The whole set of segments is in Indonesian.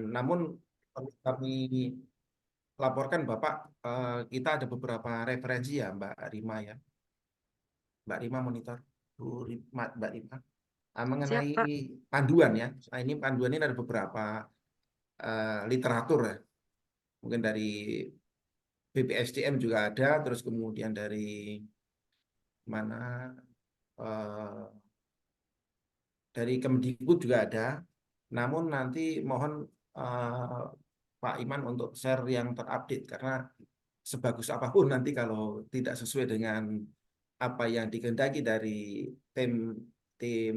Namun kami laporkan Bapak, kita ada beberapa referensi ya Mbak Rima ya. Mbak Rima monitor, Mbak Rima. Siap, Mengenai Pak. panduan ya. Nah, ini panduan ini ada beberapa literatur ya. Mungkin dari BPSDM juga ada, terus kemudian dari mana eh, dari Kemdikbud juga ada. Namun nanti mohon eh, Pak Iman untuk share yang terupdate karena sebagus apapun nanti kalau tidak sesuai dengan apa yang dikehendaki dari tim tim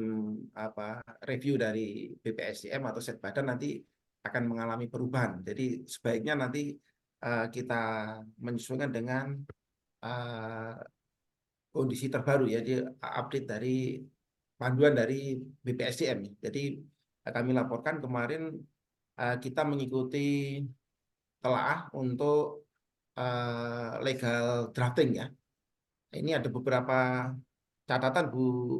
apa review dari BPSDM atau Setbadan nanti akan mengalami perubahan. Jadi sebaiknya nanti kita menyesuaikan dengan eh, kondisi terbaru ya, di update dari panduan dari BPSDM. Jadi kami laporkan kemarin kita mengikuti telaah untuk legal drafting ya. Ini ada beberapa catatan Bu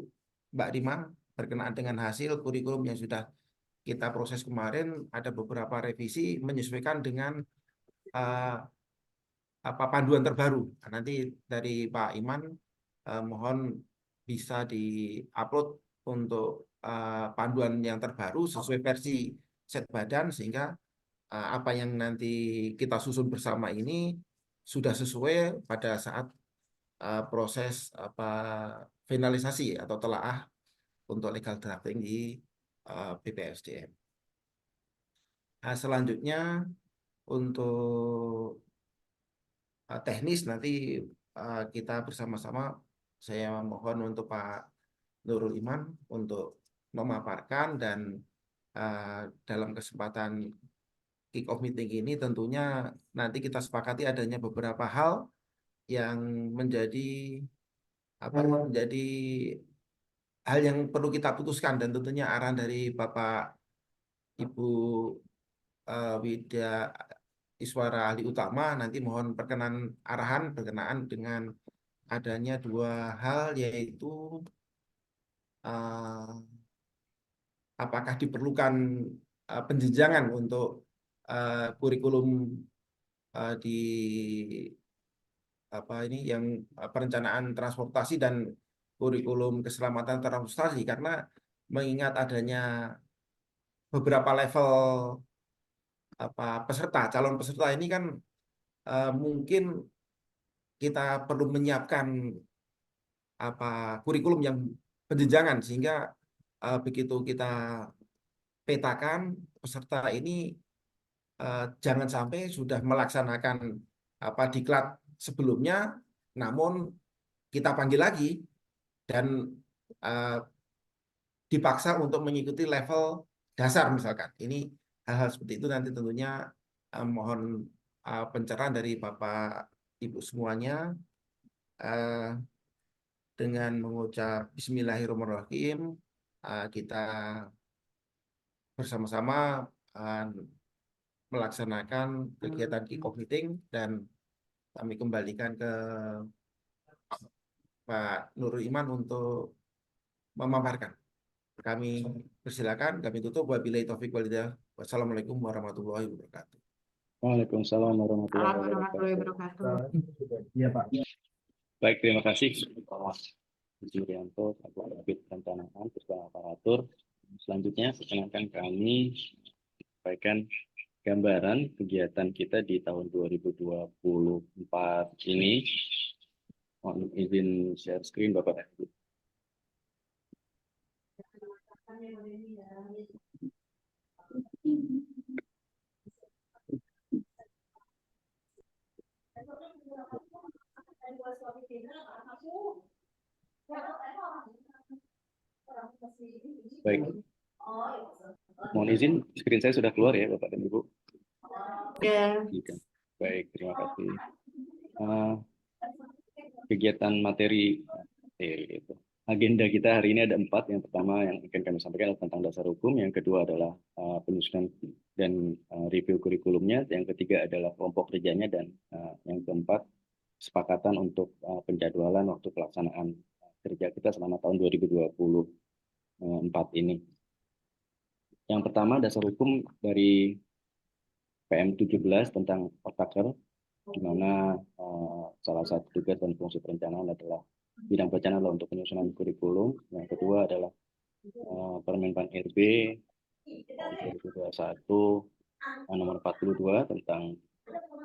Mbak Rima berkenaan dengan hasil kurikulum yang sudah kita proses kemarin. Ada beberapa revisi menyesuaikan dengan uh, apa panduan terbaru. Nah, nanti dari Pak Iman mohon bisa di-upload untuk panduan yang terbaru sesuai versi set badan sehingga apa yang nanti kita susun bersama ini sudah sesuai pada saat proses apa finalisasi atau telaah untuk legal drafting di BPSDM. Nah, selanjutnya untuk teknis nanti kita bersama-sama saya mohon untuk Pak Nurul Iman untuk memaparkan dan dalam kesempatan kick off meeting ini tentunya nanti kita sepakati adanya beberapa hal yang menjadi menjadi hal yang perlu kita putuskan dan tentunya arahan dari Bapak Ibu Wida Iswara Ahli Utama nanti mohon perkenan arahan berkenaan dengan adanya dua hal yaitu uh, apakah diperlukan penjenjangan untuk kurikulum di apa ini yang perencanaan transportasi dan kurikulum keselamatan transportasi karena mengingat adanya beberapa level apa peserta calon peserta ini kan mungkin kita perlu menyiapkan apa kurikulum yang penjenjangan sehingga begitu kita petakan peserta ini jangan sampai sudah melaksanakan apa diklat sebelumnya, namun kita panggil lagi dan uh, dipaksa untuk mengikuti level dasar misalkan. Ini hal-hal seperti itu nanti tentunya mohon pencerahan dari Bapak Ibu semuanya uh, dengan mengucap Bismillahirrahmanirrahim. Kita bersama-sama uh, melaksanakan kegiatan kick-off meeting dan kami kembalikan ke Pak Nurul Iman untuk memaparkan. Kami persilakan, kami tutup. Wabillahi taufik walhidayah. Wassalamualaikum warahmatullahi wabarakatuh. Waalaikumsalam warahmatullahi Warahmatullahi wabarakatuh. wabarakatuh. Iya Pak. Baik, terima kasih Pak Jurianto, Pak Kabit Perencanaan bersama aparatur. Selanjutnya, perkenankan kami sampaikan gambaran kegiatan kita di tahun 2024 ini. Mohon izin share screen Bapak. Baik, mohon izin screen saya sudah keluar ya Bapak dan Ibu. Oke. Baik, terima kasih. Kegiatan materi itu. Agenda kita hari ini ada 4. Yang pertama yang akan kami sampaikan adalah tentang dasar hukum. Yang kedua adalah penyusunan dan review kurikulumnya. Yang ketiga adalah kelompok kerjanya. Dan yang keempat, kesepakatan untuk penjadwalan waktu pelaksanaan kerja kita selama tahun 2024 ini. Yang pertama, dasar hukum dari PM17 tentang Otaker, di mana salah satu tugas dan fungsi perencanaan adalah bidang perencanaan adalah untuk penyusunan kurikulum. Yang kedua adalah Permenpan RB 2021 nomor 42 tentang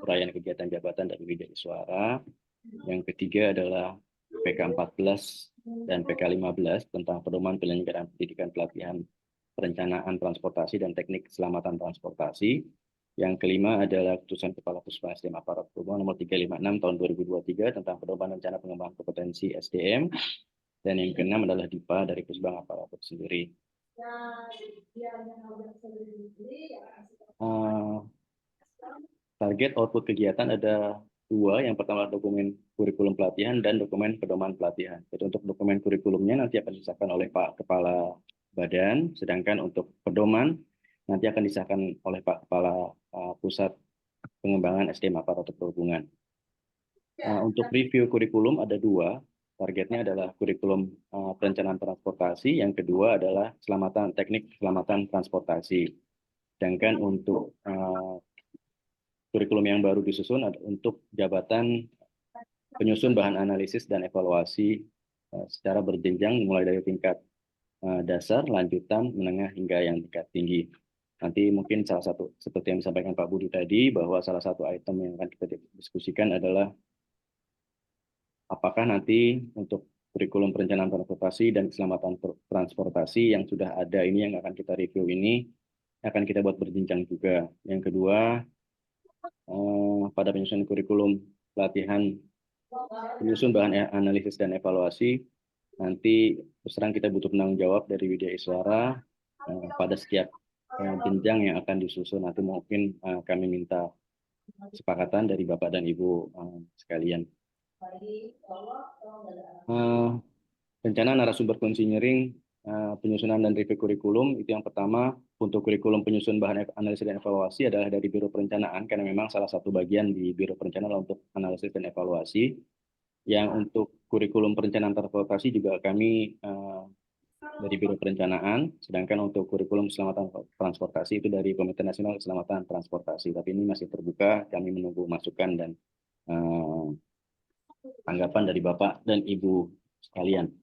uraian kegiatan jabatan dan bidang suara. Yang ketiga adalah PK14 dan PK15 tentang pedoman penyelenggaraan pendidikan pelatihan perencanaan transportasi dan teknik keselamatan transportasi. Yang kelima adalah Keputusan Kepala Puspa SDM Aparat Perubahan nomor 356 tahun 2023 tentang pedoman rencana pengembangan kompetensi SDM. Dan yang keenam adalah DIPA dari Pusbang Aparatur sendiri. Target output kegiatan ada dua. Yang pertama dokumen kurikulum pelatihan dan dokumen pedoman pelatihan. Jadi untuk dokumen kurikulumnya nanti akan disahkan oleh Pak Kepala Badan, sedangkan untuk pedoman nanti akan disahkan oleh Pak Kepala Pusat Pengembangan SDM Aparatur Perhubungan. Untuk review kurikulum ada dua. Targetnya adalah kurikulum perencanaan transportasi, yang kedua adalah teknik keselamatan transportasi. Sedangkan untuk kurikulum yang baru disusun untuk jabatan penyusun bahan analisis dan evaluasi secara berjenjang mulai dari tingkat dasar, lanjutan, menengah hingga yang tingkat tinggi. Nanti mungkin salah satu seperti yang disampaikan Pak Budi tadi, bahwa salah satu item yang akan kita diskusikan adalah apakah nanti untuk kurikulum perencanaan transportasi dan keselamatan transportasi yang sudah ada ini yang akan kita review ini akan kita buat berjenjang juga. Yang kedua, pada penyusunan kurikulum pelatihan penyusun bahan analisis dan evaluasi, nanti terus terang kita butuh penanggung jawab dari Widya Iswara pada setiap jenjang yang akan disusun. Nanti mungkin kami minta kesepakatan dari Bapak dan Ibu sekalian. Rencana narasumber konsinyering penyusunan dan review kurikulum itu yang pertama. Untuk kurikulum penyusun bahan analisis dan evaluasi adalah dari Biro Perencanaan, karena memang salah satu bagian di Biro Perencanaan untuk analisis dan evaluasi. Yang untuk kurikulum perencanaan transportasi juga kami dari Biro Perencanaan, sedangkan untuk kurikulum keselamatan transportasi itu dari Komite Nasional Keselamatan Transportasi. Tapi ini masih terbuka, kami menunggu masukan dan tanggapan dari Bapak dan Ibu sekalian.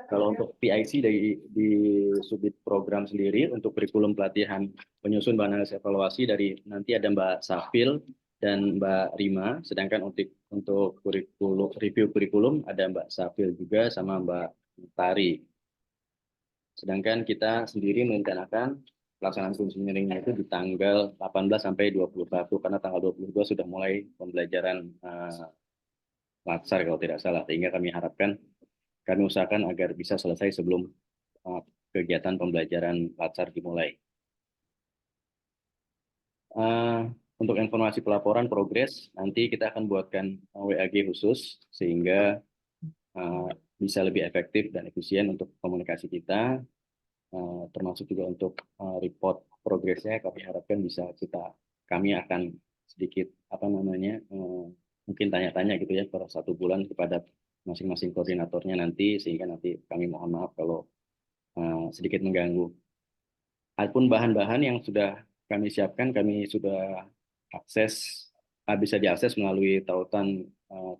Kalau untuk PIC di subit program sendiri untuk kurikulum pelatihan penyusun bahan analisis evaluasi dari nanti ada Mbak Safil dan Mbak Rima, sedangkan untuk kurikulum review kurikulum ada Mbak Safil juga sama Mbak Tari. Sedangkan kita sendiri merencanakan pelaksanaan konsinyringnya itu di tanggal 18 sampai 21 karena tanggal 22 sudah mulai pembelajaran latsar kalau tidak salah, sehingga kami harapkan kami usahakan agar bisa selesai sebelum kegiatan pembelajaran latsar dimulai. Untuk informasi pelaporan progres, nanti kita akan buatkan WAG khusus sehingga bisa lebih efektif dan efisien untuk komunikasi kita, termasuk juga untuk report progresnya. Kami harapkan bisa kami akan sedikit mungkin tanya-tanya gitu ya per 1 bulan kepada masing-masing koordinatornya nanti, sehingga nanti kami mohon maaf kalau sedikit mengganggu. Adapun bahan-bahan yang sudah kami siapkan, kami sudah bisa diakses melalui tautan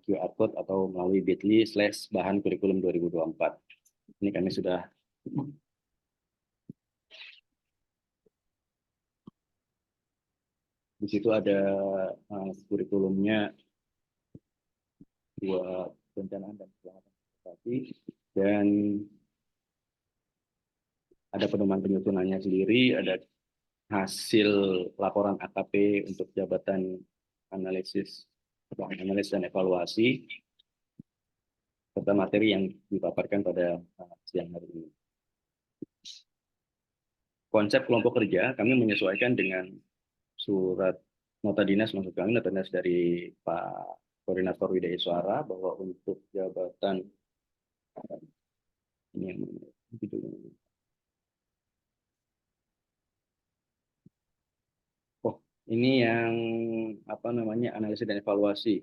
QR code atau melalui bit.ly/bahan kurikulum 2024. Ini kami sudah di situ ada kurikulumnya buat perencanaan dan keselamatan transportasi, dan ada pedoman penyusunannya sendiri, ada hasil laporan AKP untuk jabatan analisis dan evaluasi, serta materi yang dipaparkan pada siang hari ini. Konsep kelompok kerja kami menyesuaikan dengan surat nota dinas, maksud kami nota dinas dari Pak Koordinator Widya Iswara, bahwa untuk jabatan ini yang ini yang analisis dan evaluasi.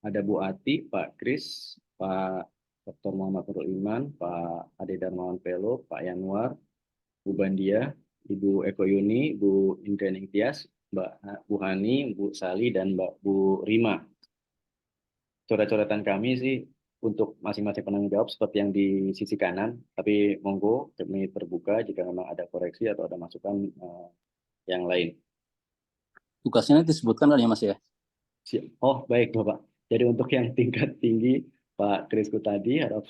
Ada Bu Ati, Pak Kris, Pak Dr. Muhammad Nurul Iman, Pak Ade Darmawan Pelo, Pak Yanwar, Bu Bandia, Ibu Eko Yuni, Bu Indrianing Tias, Bu Hani, Bu Sali, dan Bu Rima. Coret-coretan kami sih untuk masing-masing penanggung jawab seperti yang di sisi kanan, tapi monggo kami terbuka jika memang ada koreksi atau ada masukan yang lain. Tugasnya disebutkan kali ya Mas ya? Oh baik Bapak. Jadi untuk yang tingkat tinggi Pak Krisku tadi harap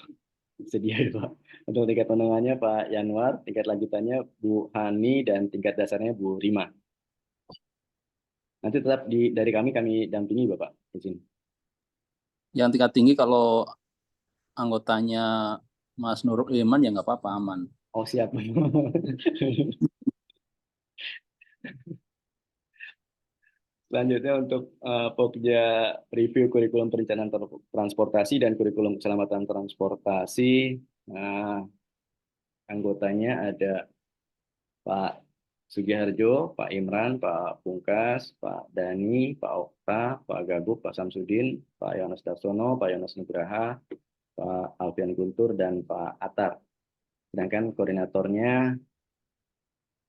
sedia ya Pak. Untuk tingkat menengahnya Pak Yanwar, tingkat lanjutannya Bu Hani, dan tingkat dasarnya Bu Rima. Nanti tetap dari kami dampingi Bapak. Izin. Yang tingkat tinggi kalau anggotanya Mas Nurul Iman ya nggak apa-apa, aman. Oh siap. Selanjutnya untuk Pokja review kurikulum perencanaan transportasi dan kurikulum keselamatan transportasi. Nah, anggotanya ada Pak Sugiharjo, Pak Imran, Pak Pungkas, Pak Dani, Pak Okta, Pak Gaguk, Pak Samsudin, Pak Yonas Darsono, Pak Yonas Nugraha, Pak Alfian Guntur, dan Pak Atar. Sedangkan koordinatornya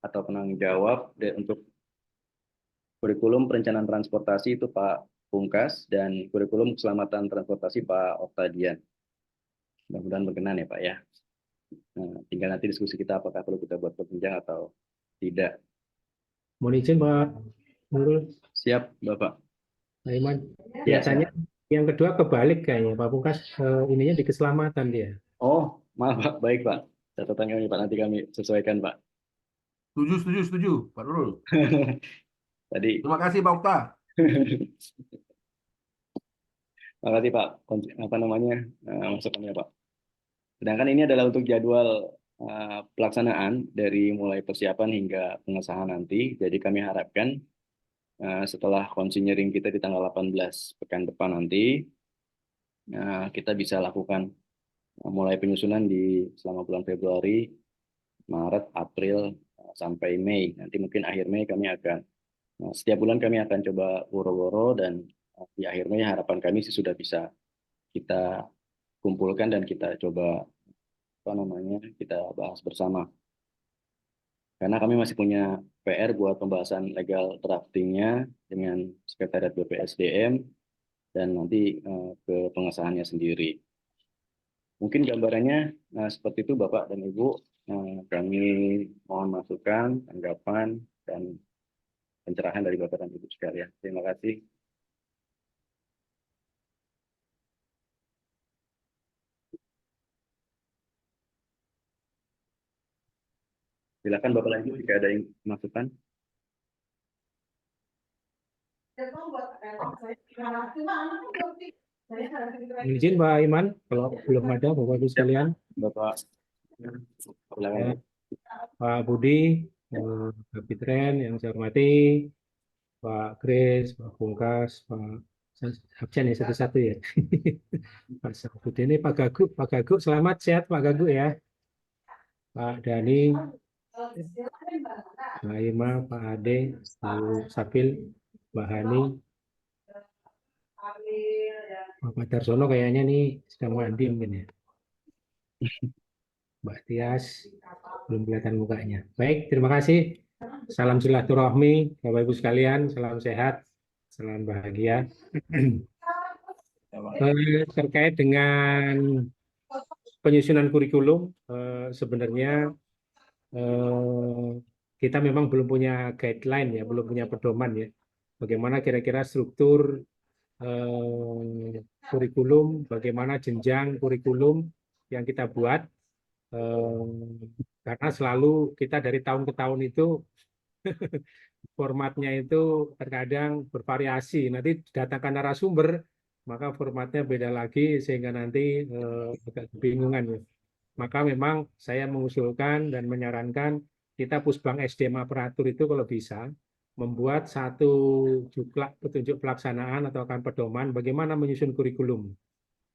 atau penanggung jawab untuk kurikulum perencanaan transportasi itu Pak Pungkas, dan kurikulum keselamatan transportasi Pak Oktadian. Mudah-mudahan berkenan ya Pak ya. Nah, tinggal nanti diskusi kita apakah perlu kita buat perpanjang atau tidak. Mohon izin Pak Nurul, Siap Bapak. Pak Iman. Ya, Biasanya yang kedua kebalik kayaknya Pak Pungkas, ininya di keselamatan dia. Oh, maaf Pak. Baik Pak. Catatan kami Pak, nanti kami sesuaikan Pak. Setuju, Pak Nurul. Tadi. Terima kasih Pak Okta. Terima kasih Pak. Apa namanya masukannya Pak. Sedangkan ini adalah untuk jadwal pelaksanaan dari mulai persiapan hingga pengesahan nanti. Jadi kami harapkan setelah konsinyering kita di tanggal 18 pekan depan nanti, kita bisa lakukan mulai penyusunan selama bulan Februari, Maret, April, sampai Mei. Nanti mungkin akhir Mei kami akan, setiap bulan kami akan coba woro-woro, dan di akhir Mei harapan kami sih sudah bisa kita kumpulkan dan kita coba kita bahas bersama. Karena kami masih punya PR buat pembahasan legal draftingnya dengan Sekretariat BPSDM dan nanti ke pengesahannya sendiri. Mungkin gambarannya seperti itu Bapak dan Ibu. Kami mohon masukan, tanggapan, dan pencerahan dari Bapak dan Ibu sekalian. Terima kasih. Silakan Bapak lanjut jika ada yang masukan. Izin Pak Iman, kalau belum ada Bapak Ibu sekalian. Bapak, silakan. Pak Budi, Kapitren yang saya hormati, Pak Kris, Pak Pungkas, Pak absen ya satu-satu ya. Pak Sabudi ini Pak Gaguk, selamat sehat Pak Gaguk ya. Pak Dani, Pak Ima, Pak Ade, Pak Sapil, Mbak Hani, Pak Darsono kayaknya nih sedang mandi mungkin ya. Mbak Tias, belum kelihatan mukanya. Baik, terima kasih. Salam silaturahmi, Bapak Ibu sekalian, salam sehat, salam bahagia. Terkait dengan penyusunan kurikulum, sebenarnya kita memang belum punya guideline ya, belum punya pedoman ya. Bagaimana kira-kira struktur kurikulum, bagaimana jenjang kurikulum yang kita buat, karena selalu kita dari tahun ke tahun itu formatnya itu terkadang bervariasi. Nanti datangkan narasumber, maka formatnya beda lagi sehingga nanti agak kebingungan ya. Maka memang saya mengusulkan dan menyarankan kita Pusbang SDM Aparatur itu kalau bisa membuat satu juklak petunjuk pelaksanaan atau akan pedoman bagaimana menyusun kurikulum.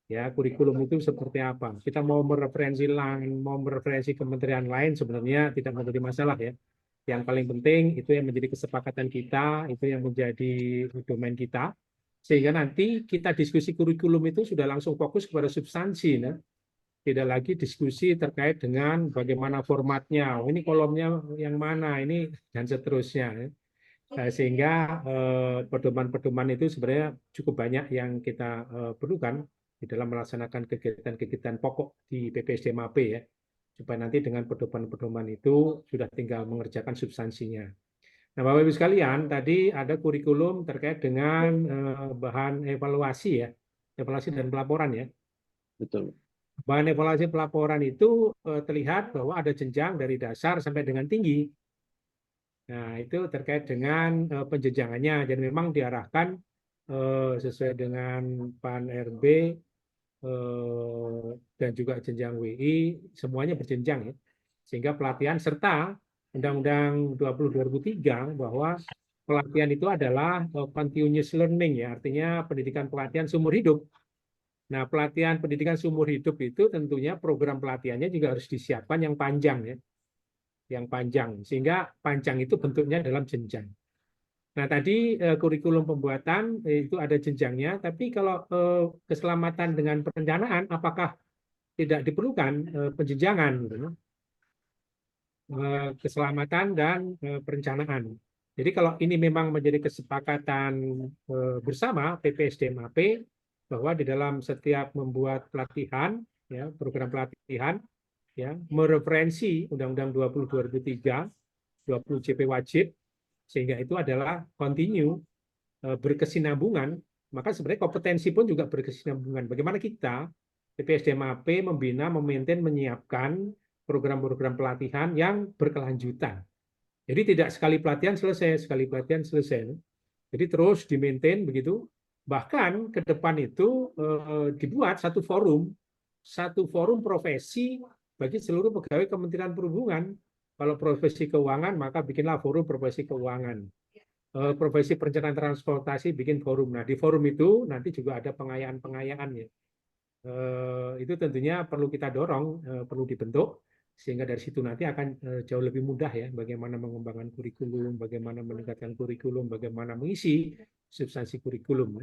Ya, kurikulum itu seperti apa? Kita mau mereferensi lain, mau mereferensi kementerian lain sebenarnya tidak menjadi masalah ya. Yang paling penting itu yang menjadi kesepakatan kita, itu yang menjadi domain kita, sehingga nanti kita diskusi kurikulum itu sudah langsung fokus kepada substansi. Nah. tidak lagi diskusi terkait dengan bagaimana formatnya, oh, ini kolomnya yang mana, ini dan seterusnya. Sehingga pedoman-pedoman itu sebenarnya cukup banyak yang kita perlukan di dalam melaksanakan kegiatan-kegiatan pokok di PPSDMAP ya, supaya nanti dengan pedoman-pedoman itu sudah tinggal mengerjakan substansinya. Nah, Bapak Ibu sekalian, tadi ada kurikulum terkait dengan bahan evaluasi ya, evaluasi dan pelaporan ya. Betul. Bahan evaluasi pelaporan itu terlihat bahwa ada jenjang dari dasar sampai dengan tinggi. Nah, itu terkait dengan penjenjangannya. Jadi memang diarahkan sesuai dengan PAN RB dan juga jenjang WI, semuanya berjenjang ya. Sehingga pelatihan serta Undang-Undang 20 2003 bahwa pelatihan itu adalah continuous learning ya, artinya pendidikan pelatihan seumur hidup. Nah, pelatihan pendidikan seumur hidup itu tentunya program pelatihannya juga harus disiapkan yang panjang ya, yang panjang sehingga panjang itu bentuknya dalam jenjang. Nah, tadi kurikulum pembuatan itu ada jenjangnya, tapi kalau keselamatan dengan perencanaan apakah tidak diperlukan penjenjangan gitu, keselamatan dan perencanaan. Jadi kalau ini memang menjadi kesepakatan bersama PPSDMAP bahwa di dalam setiap membuat pelatihan, ya, program pelatihan, ya, mereferensi Undang-Undang 20 2003, 20 JP wajib, sehingga itu adalah continue berkesinambungan, maka sebenarnya kompetensi pun juga berkesinambungan. Bagaimana kita PPSDMAP membina, memaintain, menyiapkan program-program pelatihan yang berkelanjutan. Jadi tidak sekali pelatihan selesai, sekali pelatihan selesai. Jadi terus di-maintain begitu. Bahkan ke depan itu dibuat satu forum profesi bagi seluruh pegawai Kementerian Perhubungan. Kalau profesi keuangan, maka bikinlah forum profesi keuangan. Profesi perencanaan transportasi bikin forum. Nah, di forum itu nanti juga ada pengayaan-pengayaan ya. Itu tentunya perlu kita dorong, perlu dibentuk, sehingga dari situ nanti akan jauh lebih mudah ya bagaimana mengembangkan kurikulum, bagaimana meningkatkan kurikulum, bagaimana mengisi substansi kurikulum.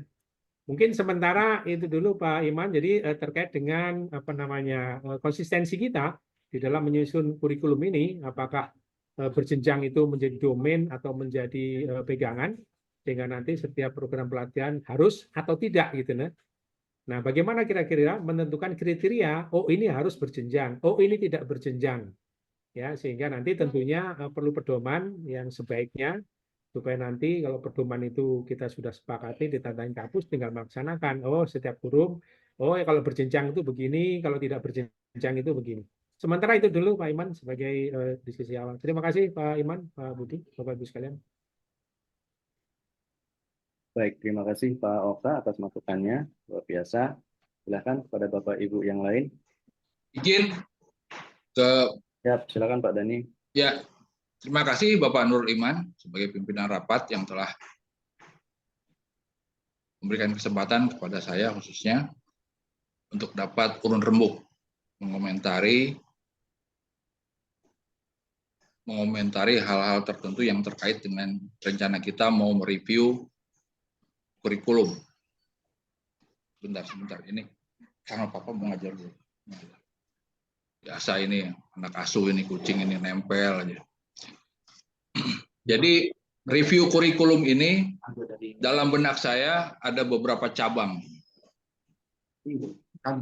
Mungkin sementara itu dulu Pak Iman. Jadi terkait dengan apa namanya konsistensi kita di dalam menyusun kurikulum ini, apakah berjenjang itu menjadi domain atau menjadi pegangan, sehingga nanti setiap program pelatihan harus atau tidak gitu nah. Nah, bagaimana kira-kira menentukan kriteria, oh ini harus berjenjang, oh ini tidak berjenjang. Ya, sehingga nanti tentunya perlu pedoman yang sebaiknya supaya nanti kalau pedoman itu kita sudah sepakati ditandain kapus tinggal melaksanakan. Oh, setiap huruf, oh ya kalau berjenjang itu begini, kalau tidak berjenjang itu begini. Sementara itu dulu Pak Iman sebagai diskusi awal. Terima kasih Pak Iman, Pak Budi, Bapak Ibu sekalian. Baik, terima kasih Pak Okta atas masukannya, luar biasa. Silakan kepada Bapak Ibu yang lain. Izin ke Ya, silakan Pak Dani. ya, terima kasih Bapak Nurul Iman sebagai pimpinan rapat yang telah memberikan kesempatan kepada saya khususnya untuk dapat urun rembuk mengomentari hal-hal tertentu yang terkait dengan rencana kita mau mereview kurikulum. Sebentar, ini karena Papa mau ngajar dulu. Biasa ini anak asuh ini kucing ini nempel aja. Jadi review kurikulum ini dalam benak saya ada beberapa cabang.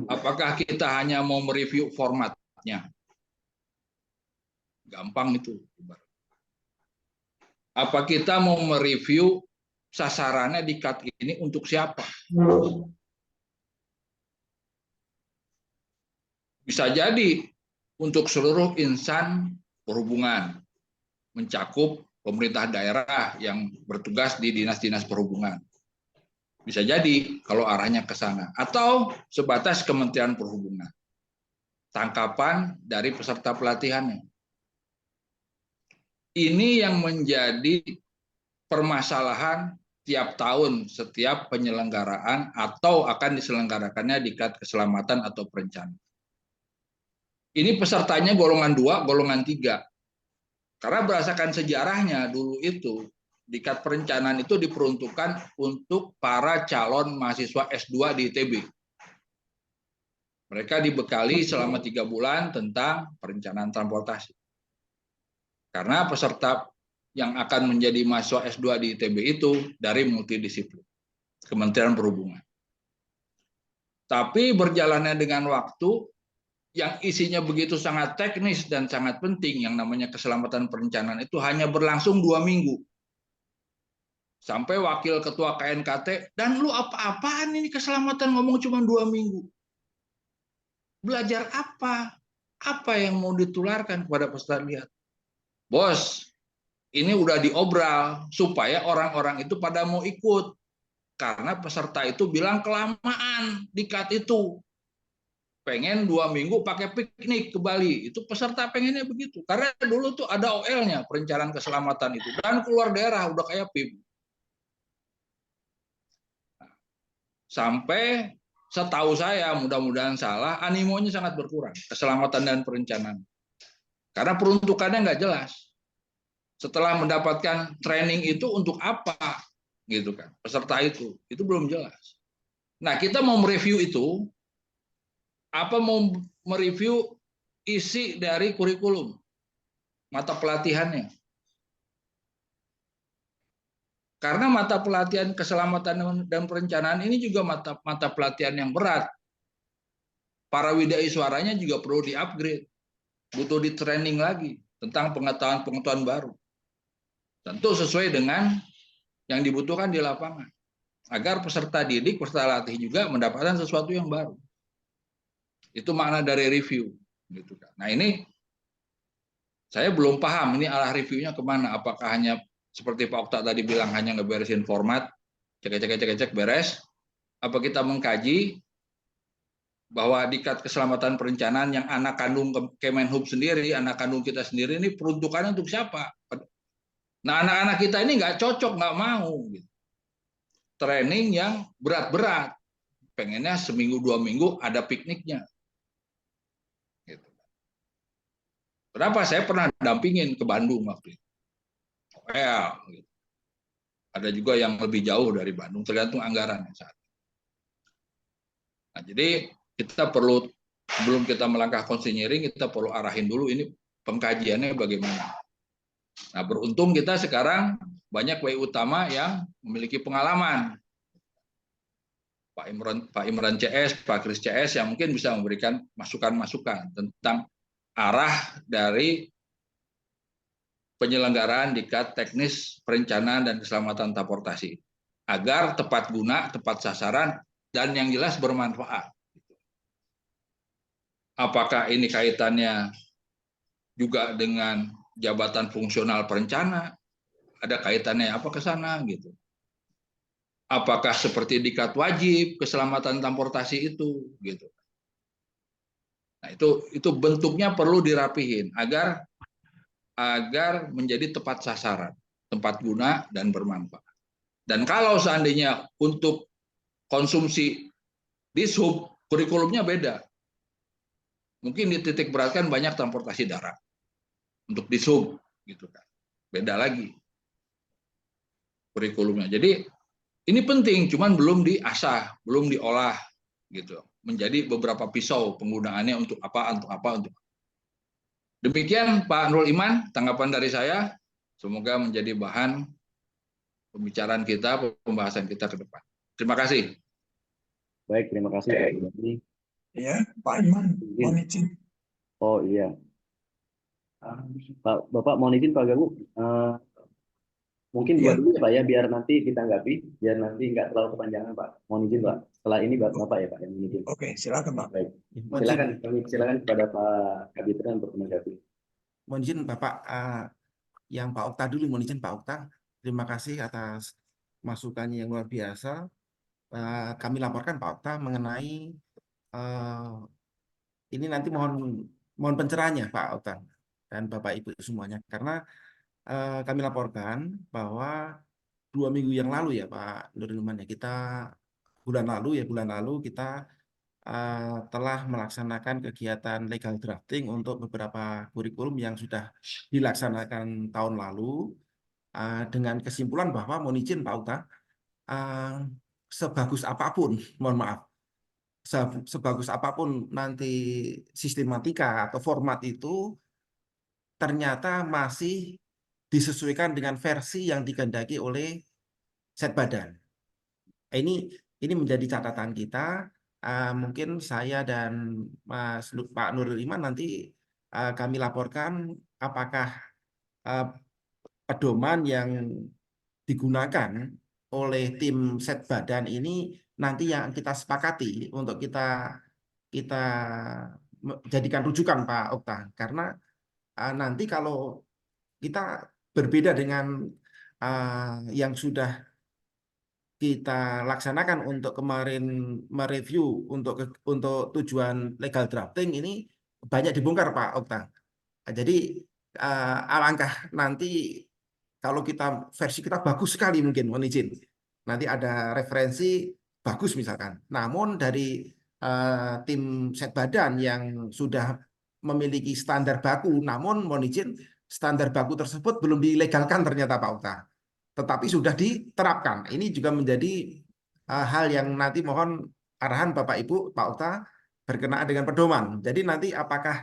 Apakah kita hanya mau mereview formatnya? Gampang itu. Apa kita mau mereview sasarannya di KAT ini untuk siapa? Bisa jadi untuk seluruh insan perhubungan, mencakup pemerintah daerah yang bertugas di dinas-dinas perhubungan. Bisa jadi kalau arahnya ke sana. Atau sebatas Kementerian Perhubungan. Tangkapan dari peserta pelatihannya. Ini yang menjadi permasalahan tiap tahun setiap penyelenggaraan atau akan diselenggarakannya di KAT keselamatan atau perencanaan. Ini pesertanya golongan 2, golongan 3. Karena berdasarkan sejarahnya dulu itu, di KAT perencanaan itu diperuntukkan untuk para calon mahasiswa S2 di ITB. Mereka dibekali selama 3 bulan tentang perencanaan transportasi. Karena peserta yang akan menjadi mahasiswa S2 di ITB itu dari multidisiplin, Kementerian Perhubungan. Tapi berjalannya dengan waktu yang isinya begitu sangat teknis dan sangat penting, yang namanya keselamatan perencanaan itu hanya berlangsung 2 minggu. Sampai wakil ketua KNKT, dan lu apa-apaan ini keselamatan ngomong cuma 2 minggu. Belajar apa? Apa yang mau ditularkan kepada peserta? Lihat, bos, ini udah diobral supaya orang-orang itu pada mau ikut. Karena peserta itu bilang kelamaan dikat itu. Pengen 2 minggu pakai piknik ke Bali. Itu peserta pengennya begitu. Karena dulu tuh ada OL-nya, perencanaan keselamatan itu. Dan keluar daerah, udah kayak PIM. Sampai setahu saya, mudah-mudahan salah, animonya sangat berkurang. Keselamatan dan perencanaan. Karena peruntukannya nggak jelas. Setelah mendapatkan training itu untuk apa? Gitu kan, peserta itu belum jelas. Nah, kita mau mereview itu, mau mereview isi dari kurikulum, mata pelatihannya. Karena mata pelatihan keselamatan dan perencanaan ini juga mata pelatihan yang berat. Para widaiswaranya juga perlu di-upgrade, butuh di-training lagi tentang pengetahuan-pengetahuan baru. Tentu sesuai dengan yang dibutuhkan di lapangan, agar peserta didik, peserta latih juga mendapatkan sesuatu yang baru. Itu makna dari review. Gitu kan. Nah, ini saya belum paham ini arah reviewnya kemana. Apakah hanya seperti Pak Okta tadi bilang, hanya ngeberesin format, cek beres? Apa kita mengkaji bahwa dikat keselamatan perencanaan yang anak kandung Kemenhub sendiri, anak kandung kita sendiri, ini peruntukannya untuk siapa? Nah, anak-anak kita ini nggak cocok, nggak mau. Gitu. Training yang berat-berat. Pengennya seminggu 2 minggu ada pikniknya. Gitu. Kenapa? Saya pernah dampingin ke Bandung waktu itu. Gitu. Ada juga yang lebih jauh dari Bandung, tergantung anggaran saat. Nah, jadi kita perlu, sebelum kita melangkah konsinyering, kita perlu arahin dulu ini pengkajiannya bagaimana. Nah, beruntung kita sekarang banyak WI utama yang memiliki pengalaman. Pak Imran CS, Pak Kris CS yang mungkin bisa memberikan masukan-masukan tentang arah dari penyelenggaraan dikat teknis perencanaan dan keselamatan transportasi agar tepat guna, tepat sasaran, dan yang jelas bermanfaat. Apakah ini kaitannya juga dengan jabatan fungsional perencana? Ada kaitannya apa ke sana gitu? Apakah seperti dikat wajib keselamatan transportasi itu gitu? Nah, itu bentuknya perlu dirapihin agar menjadi tepat sasaran, tepat guna dan bermanfaat. Dan kalau seandainya untuk konsumsi di sub, kurikulumnya beda. Mungkin dititik beratkan banyak transportasi darat untuk di sub gitu kan. Beda lagi kurikulumnya. Jadi ini penting, cuman belum diasah, belum diolah gitu. Menjadi beberapa pisau penggunaannya untuk apa. Demikian Pak Nurul Iman, tanggapan dari saya. Semoga menjadi bahan pembicaraan kita, pembahasan kita ke depan. Terima kasih. Baik, terima kasih Pak Budi. Ya, Pak Iman, mohon izin. Oh iya. Bapak mohon izin Pak Galuh. Mungkin Ya. buat dulu ya Pak ya, biar nanti ditanggapi, biar nanti nggak terlalu kepanjangan Pak. Mohon izin Pak. Setelah ini Bapak ya Pak yang izin. Oke, silakan Pak. Baik. Silakan kepada Pak Kabitra untuk menanggapi. Mohon izin Bapak, yang Pak Okta dulu, mohon izin Pak Okta. Terima kasih atas masukannya yang luar biasa. Kami laporkan Pak Okta mengenai ini nanti mohon pencerahannya Pak Okta dan Bapak Ibu semuanya, karena kami laporkan bahwa 2 minggu yang lalu ya Pak Nurul Iman, ya bulan lalu kita telah melaksanakan kegiatan legal drafting untuk beberapa kurikulum yang sudah dilaksanakan tahun lalu, dengan kesimpulan bahwa mohon izin Pak Okta, sebagus apapun, mohon maaf, sebagus apapun nanti sistematika atau format itu, ternyata masih disesuaikan dengan versi yang dikehendaki oleh set badan. Ini menjadi catatan kita. Mungkin saya dan Pak Nurul Iman nanti kami laporkan apakah pedoman yang digunakan oleh tim set badan ini nanti yang kita sepakati untuk kita jadikan rujukan Pak Okta, karena nanti kalau kita berbeda dengan yang sudah kita laksanakan untuk kemarin mereview untuk tujuan legal drafting, ini banyak dibongkar Pak Okta. Jadi alangkah nanti kalau versi kita bagus sekali, mungkin mohon izin nanti ada referensi bagus misalkan, namun dari tim set badan yang sudah memiliki standar baku, namun mohon izin standar baku tersebut belum dilegalkan ternyata Pak Okta, tetapi sudah diterapkan. Ini juga menjadi hal yang nanti mohon arahan Bapak Ibu Pak Okta berkenaan dengan pedoman. Jadi nanti apakah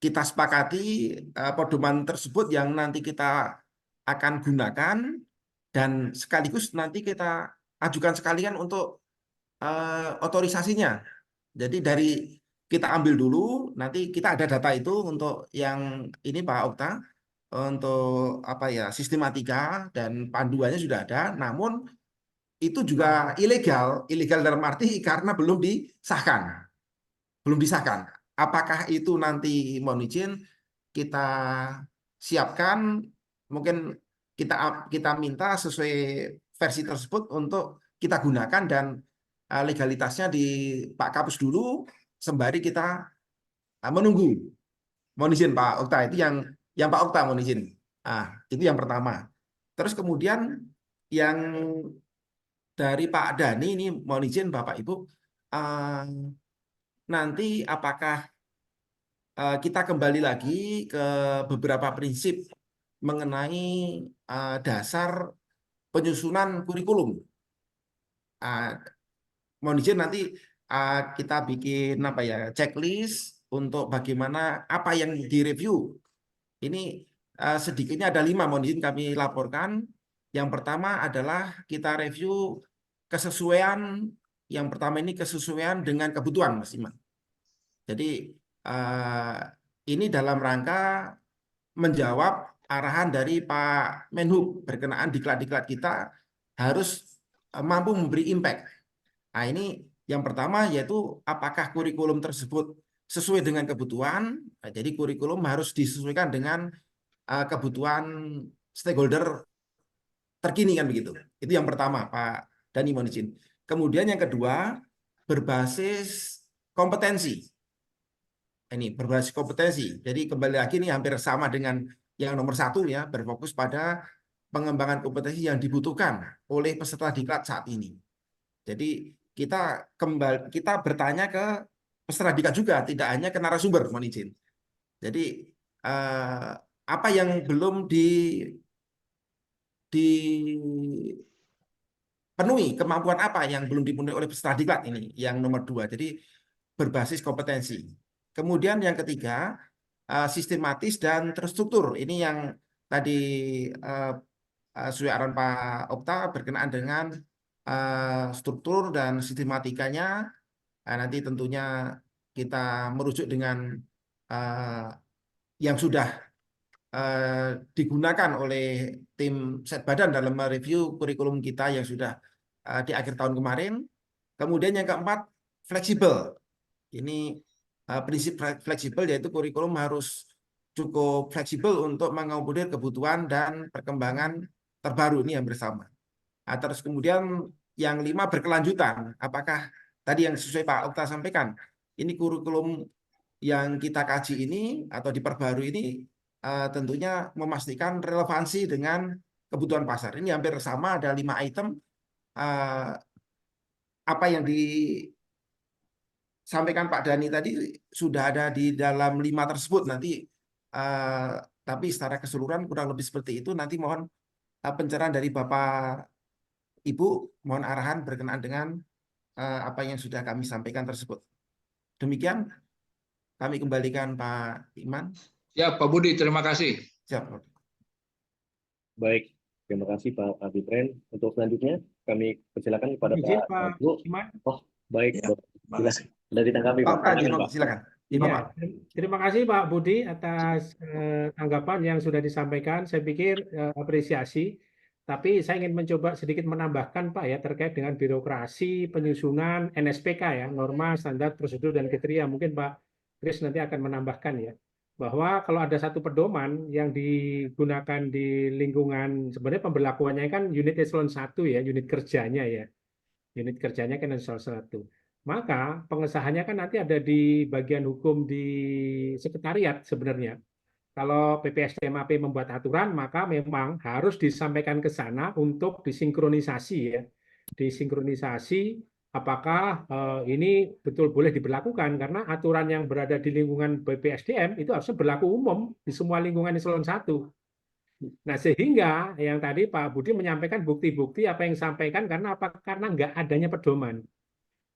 kita sepakati pedoman tersebut yang nanti kita akan gunakan, dan sekaligus nanti kita ajukan sekalian untuk otorisasinya. Jadi dari kita ambil dulu, nanti kita ada data itu untuk yang ini Pak Okta, untuk apa ya, sistematika dan panduannya sudah ada, namun itu juga ilegal dalam arti karena belum disahkan. Apakah itu nanti mohon izin kita siapkan, mungkin kita minta sesuai versi tersebut untuk kita gunakan, dan legalitasnya di Pak Kapus dulu sembari kita menunggu. Mohon izin Pak Okta, itu yang Pak Okta mohon izin. Itu yang pertama. Terus kemudian yang dari Pak Dhani ini mohon izin Bapak Ibu, nanti apakah kita kembali lagi ke beberapa prinsip mengenai dasar penyusunan kurikulum. Mohon izin nanti kita bikin apa ya, checklist untuk bagaimana apa yang direview. Ini sedikitnya ada 5, mohon izin kami laporkan. Yang pertama adalah kita review kesesuaian. Yang pertama ini kesesuaian dengan kebutuhan, Mas Iman. Jadi ini dalam rangka menjawab arahan dari Pak Menhub berkenaan diklat-diklat kita harus mampu memberi impact. Ini yang pertama, yaitu apakah kurikulum tersebut sesuai dengan kebutuhan. Jadi kurikulum harus disesuaikan dengan kebutuhan stakeholder terkini, kan begitu. Itu yang pertama Pak Dhani mohon izin. Kemudian yang kedua, berbasis kompetensi. Ini berbasis kompetensi. Jadi kembali lagi ini hampir sama dengan yang nomor 1 ya, berfokus pada pengembangan kompetensi yang dibutuhkan oleh peserta diklat saat ini. Jadi kita bertanya ke peserta diklat juga, tidak hanya ke narasumber, mohon izin. Jadi apa yang belum dipenuhi, kemampuan apa yang belum dipenuhi oleh peserta diklat, ini yang nomor 2. Jadi berbasis kompetensi. Kemudian yang ketiga, sistematis dan terstruktur. Ini yang tadi sesuai arahan Pak Okta berkenaan dengan struktur dan sistematikanya. Nanti tentunya kita merujuk dengan yang sudah digunakan oleh tim set badan dalam mereview kurikulum kita yang sudah di akhir tahun kemarin. Kemudian yang keempat, fleksibel. Ini prinsip fleksibel, yaitu kurikulum harus cukup fleksibel untuk mengakomodir kebutuhan dan perkembangan terbaru ini yang bersama. Terus kemudian yang 5, berkelanjutan. Apakah tadi yang sesuai Pak Okta sampaikan, ini kurikulum yang kita kaji ini atau diperbarui ini tentunya memastikan relevansi dengan kebutuhan pasar. Ini hampir sama, ada 5 item. Apa yang disampaikan Pak Dhani tadi sudah ada di dalam 5 tersebut nanti, tapi secara keseluruhan kurang lebih seperti itu. Nanti mohon pencerahan dari Bapak Ibu, mohon arahan berkenaan dengan apa yang sudah kami sampaikan tersebut. Demikian kami kembalikan Pak Iman. Ya, Pak Budi, terima kasih. Siap. Baik, terima kasih Pak Abitren. Untuk selanjutnya kami persilakan kepada Izin, Pak Pak Gaguk. Iman. Oh, baik, Ya, terima silakan. kasih. Sudah ditanggapi Pak. Pak, Silakan, Pak. silakan. Di Ya, Bapak. terima kasih Pak Budi atas tanggapan yang sudah disampaikan. Saya pikir apresiasi. Tapi saya ingin mencoba sedikit menambahkan Pak ya terkait dengan birokrasi penyusunan NSPK ya, norma standar prosedur dan kriteria. Mungkin Pak Kris nanti akan menambahkan ya bahwa kalau ada satu pedoman yang digunakan di lingkungan, sebenarnya pemberlakuannya kan unit eselon 1 ya, unit kerjanya ya. Unit kerjanya kan eselon 1. Maka pengesahannya kan nanti ada di bagian hukum di sekretariat sebenarnya. Kalau PPSDMAP membuat aturan, maka memang harus disampaikan ke sana untuk disinkronisasi ya. Disinkronisasi apakah ini betul boleh diberlakukan karena aturan yang berada di lingkungan BPSDM itu harusnya berlaku umum di semua lingkungan eselon 1. Nah, sehingga yang tadi Pak Budi menyampaikan bukti-bukti apa yang disampaikan karena apa? Karena nggak adanya pedoman.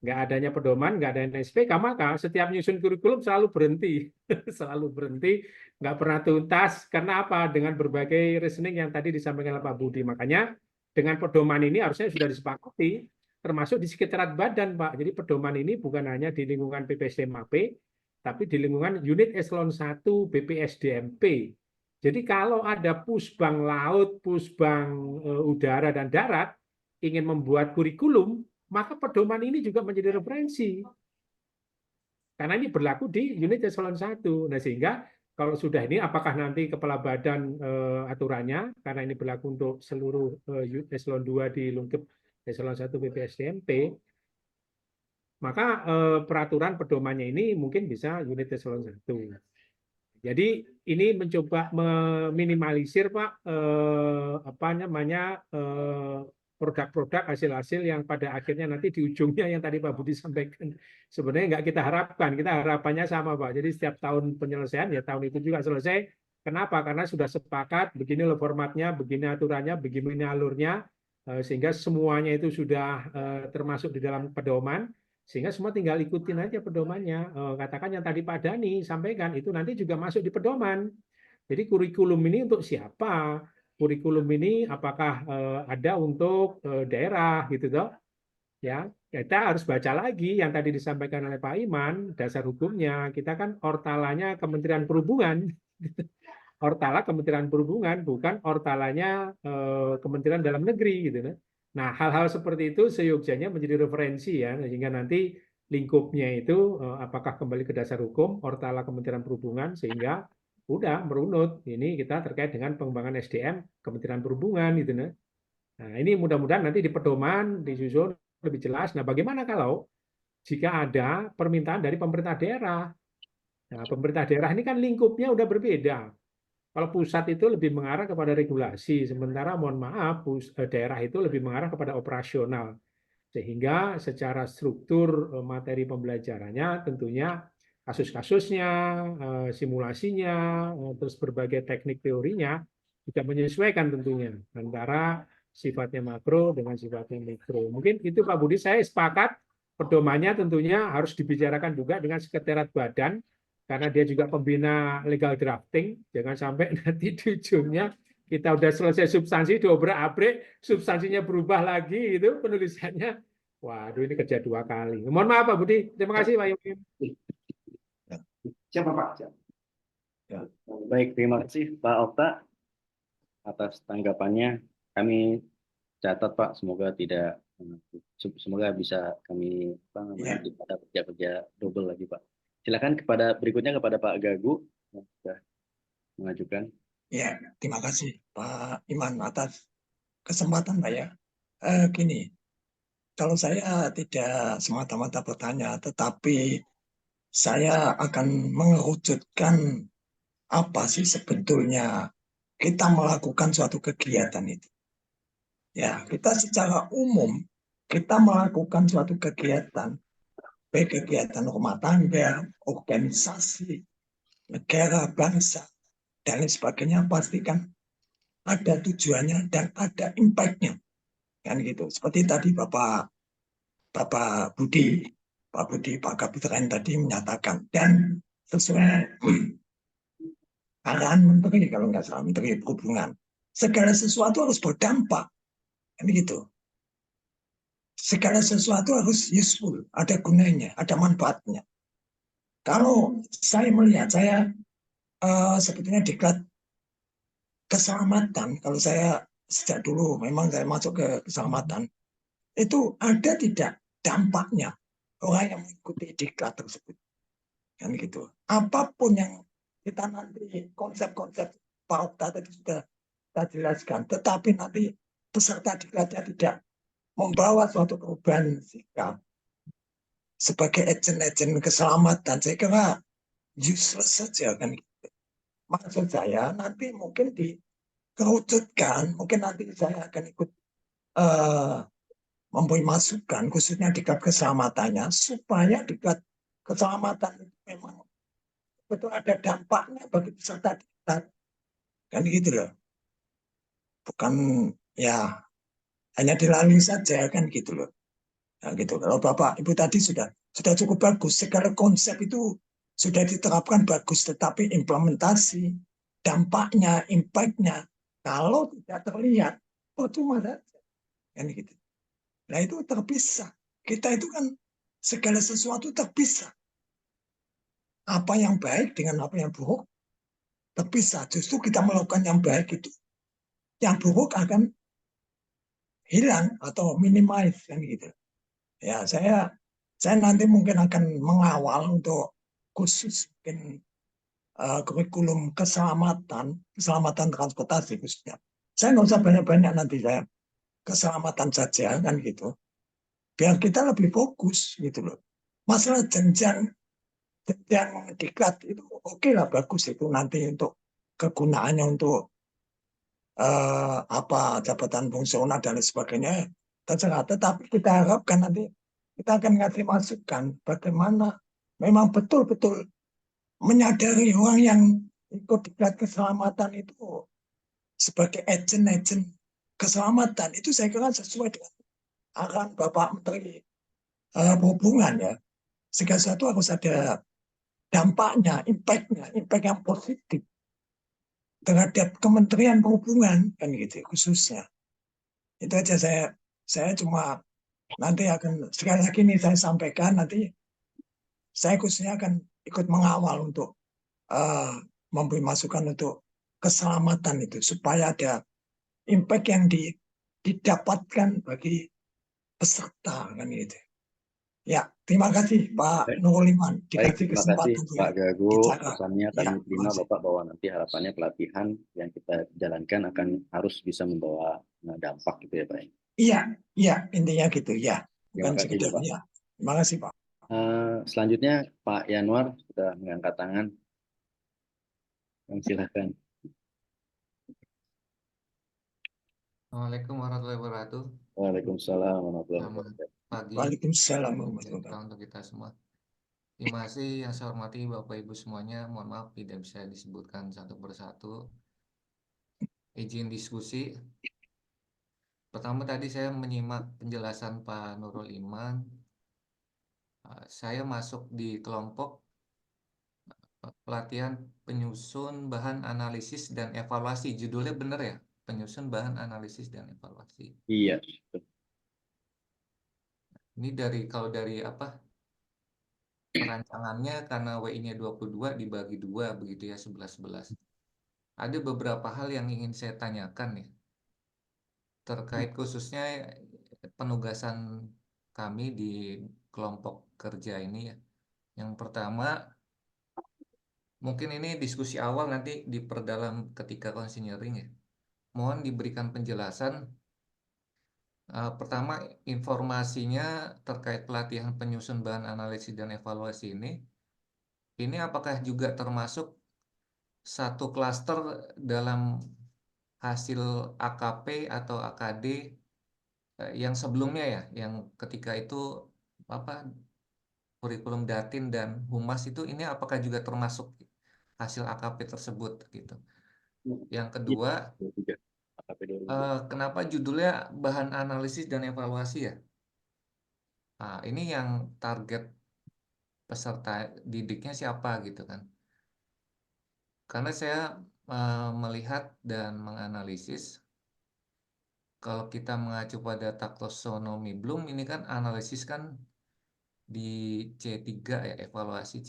Nggak adanya pedoman, nggak ada NSPK, maka setiap nyusun kurikulum selalu berhenti. Selalu berhenti, nggak pernah tuntas. Karena apa? Dengan berbagai reasoning yang tadi disampaikan oleh Pak Budi. Makanya dengan pedoman ini harusnya sudah disepakati, termasuk di sekretariat badan, Pak. Jadi pedoman ini bukan hanya di lingkungan PPSDMAP, tapi di lingkungan unit eselon 1 BPSDMP. Jadi kalau ada pusbang laut, pusbang udara dan darat, ingin membuat kurikulum, maka pedoman ini juga menjadi referensi. Karena ini berlaku di unit eselon 1. Nah, sehingga kalau sudah ini, apakah nanti kepala badan aturannya, karena ini berlaku untuk seluruh eselon 2 di lingkup eselon 1 BPSDMP, maka peraturan pedomannya ini mungkin bisa unit eselon 1. Jadi ini mencoba meminimalisir Pak apa namanya produk-produk hasil-hasil yang pada akhirnya nanti di ujungnya yang tadi Pak Budi sampaikan sebenarnya nggak kita harapkan. Kita harapannya sama Pak. Jadi setiap tahun penyelesaian ya tahun itu juga selesai. Kenapa? Karena sudah sepakat begini loh formatnya, begini aturannya, begini alurnya, sehingga semuanya itu sudah termasuk di dalam pedoman. Sehingga semua tinggal ikutin aja pedomannya. Katakan yang tadi Pak Dhani sampaikan, itu nanti juga masuk di pedoman. Jadi kurikulum ini untuk siapa? Kurikulum ini apakah ada untuk daerah gitu toh? Ya, kita harus baca lagi yang tadi disampaikan oleh Pak Iman, dasar hukumnya. Kita kan ortalanya Kementerian Perhubungan. Ortala Kementerian Perhubungan, bukan ortalanya Kementerian Dalam Negeri gitu. Nah, hal-hal seperti itu seyogyanya menjadi referensi ya, sehingga nanti lingkupnya itu apakah kembali ke dasar hukum, ortala Kementerian Perhubungan, sehingga udah merunut. Ini kita terkait dengan pengembangan SDM Kementerian Perhubungan gitu. Nah, ini mudah-mudahan nanti di pedoman disusun lebih jelas. Nah, bagaimana kalau jika ada permintaan dari pemerintah daerah? Nah, pemerintah daerah ini kan lingkupnya udah berbeda. Kalau pusat itu lebih mengarah kepada regulasi, sementara mohon maaf daerah itu lebih mengarah kepada operasional. Sehingga secara struktur materi pembelajarannya tentunya kasus-kasusnya, simulasinya, terus berbagai teknik teorinya juga menyesuaikan tentunya antara sifatnya makro dengan sifatnya mikro. Mungkin itu Pak Budi, saya sepakat pedomannya tentunya harus dibicarakan juga dengan sekretariat badan karena dia juga pembina legal drafting, jangan sampai nanti di ujungnya kita udah selesai substansi, diobrak-abrik, substansinya berubah lagi, itu penulisannya. Waduh, ini kerja 2 kali. Mohon maaf Pak Budi, terima kasih Pak Yomin. Siapa Pak? Siap. Ya. Baik, terima kasih Pak Okta atas tanggapannya. Kami catat Pak, semoga bisa kami pada kerja double lagi Pak. Silakan berikutnya kepada Pak Gagu yang sudah mengajukan. Ya, terima kasih Pak Iman atas kesempatan Pak ya. Gini, kalau saya tidak semata-mata bertanya, tetapi saya akan mengerucutkan apa sih sebetulnya kita melakukan suatu kegiatan itu. Ya, kita secara umum kita melakukan suatu kegiatan, baik kegiatan rumah tangga, organisasi, negara, bangsa, dan lain sebagainya, pastikan ada tujuannya dan ada impact-nya. Kan gitu. Seperti tadi Bapak Bapak Budi, Pak Kapiten tadi menyatakan, dan sesuai arahan Menteri, kalau nggak salah Menteri Perhubungan, segala sesuatu harus berdampak, kan gitu. Segala sesuatu harus useful, ada gunanya, ada manfaatnya. Kalau saya melihat, saya sebetulnya diklat keselamatan, kalau saya sejak dulu memang saya masuk ke keselamatan, itu ada tidak dampaknya orang yang mengikuti diklat tersebut, kan gitu. Apapun yang kita nanti konsep-konsep Pak Okta tadi sudah kita jelaskan, tetapi nanti peserta diklatnya tidak membawa suatu perubahan sikap sebagai agent-agent keselamatan, saya kira useless saja, kan gitu. Maksud saya nanti mungkin dikerucutkan, mungkin nanti saya akan ikut memberi masukan khususnya diklat keselamatannya supaya diklat keselamatan itu memang betul ada dampaknya bagi peserta diklat, kan gitu loh, bukan ya hanya dilalui saja, kan gitu loh. Nah, gitu. Kalau Bapak Ibu tadi sudah cukup bagus, segala konsep itu sudah diterapkan bagus, tetapi implementasi dampaknya, impactnya kalau tidak terlihat, percuma saja, kan gitu. Nah itu terpisah. Kita itu kan segala sesuatu terpisah. Apa yang baik dengan apa yang buruk terpisah. Justru kita melakukan yang baik itu, yang buruk akan hilang atau minimize, kan gitu. Ya saya nanti mungkin akan mengawal untuk khusus mungkin kurikulum keselamatan transportasi khususnya. Saya nggak usah banyak-banyak, nanti saya keselamatan saja, kan gitu. Biar kita lebih fokus gitu loh. Masalah jenjang diklat itu oke lah, bagus itu nanti untuk kegunaannya untuk apa jabatan fungsional dan lain sebagainya terserah. Tetapi kita harapkan nanti kita akan ngasih masukan bagaimana memang betul-betul menyadari orang yang ikut diklat keselamatan itu sebagai agent-agent keselamatan, itu saya kira sesuai dengan arahan Bapak Menteri Perhubungan ya. Segala sesuatu harus ada dampaknya, impact yang positif terhadap Kementerian Perhubungan, kan gitu khususnya. Itu aja, saya cuma nanti akan sekali lagi nih saya sampaikan, nanti saya khususnya akan ikut mengawal untuk memberi masukan untuk keselamatan itu supaya ada impact yang didapatkan bagi peserta, kan gitu. Ya, terima kasih Pak Baik, Nurul Iman dikasih terima kasih kesempatan Pak Gago. bicara. Pesannya Ya, kami terima terima kasih. Bapak bahwa nanti harapannya pelatihan yang kita jalankan akan harus bisa membawa dampak gitu ya Pak. Iya, intinya gitu ya. Terima Bukan kasih sekedar Bapak. ya. Terima kasih Pak. Selanjutnya Pak Yanwar sudah mengangkat tangan. Silakan. Assalamualaikum warahmatullahi wabarakatuh. Waalaikumsalam warahmatullahi Selamat wabarakatuh. pagi, Waalaikumsalam salam warahmatullahi sejahtera wabarakatuh. untuk kita semua. Terima kasih yang saya hormati Bapak Ibu semuanya. Mohon maaf tidak bisa disebutkan satu persatu. Izin diskusi. Pertama tadi saya menyimak penjelasan Pak Nurul Iman. Saya masuk di kelompok pelatihan penyusun bahan analisis dan evaluasi. Judulnya benar ya? Penyusun bahan analisis dan evaluasi. Iya. Ini kalau dari apa? Perancangannya karena WI-nya 22 dibagi 2 begitu ya, 11-11. Ada beberapa hal yang ingin saya tanyakan ya. Terkait khususnya penugasan kami di kelompok kerja ini ya. Yang pertama, mungkin ini diskusi awal, nanti diperdalam ketika konseling ya. Mohon diberikan penjelasan. Pertama, informasinya terkait pelatihan penyusun bahan analisis dan evaluasi ini apakah juga termasuk satu klaster dalam hasil AKP atau AKD yang sebelumnya ya, yang ketika itu apa kurikulum Datin dan Humas ini apakah juga termasuk hasil AKP tersebut gitu. Yang kedua, kenapa judulnya bahan analisis dan evaluasi ya? Ini yang target peserta didiknya siapa gitu kan. Karena saya melihat dan menganalisis, kalau kita mengacu pada taksonomi Bloom, ini kan analisis kan di C3 ya, evaluasi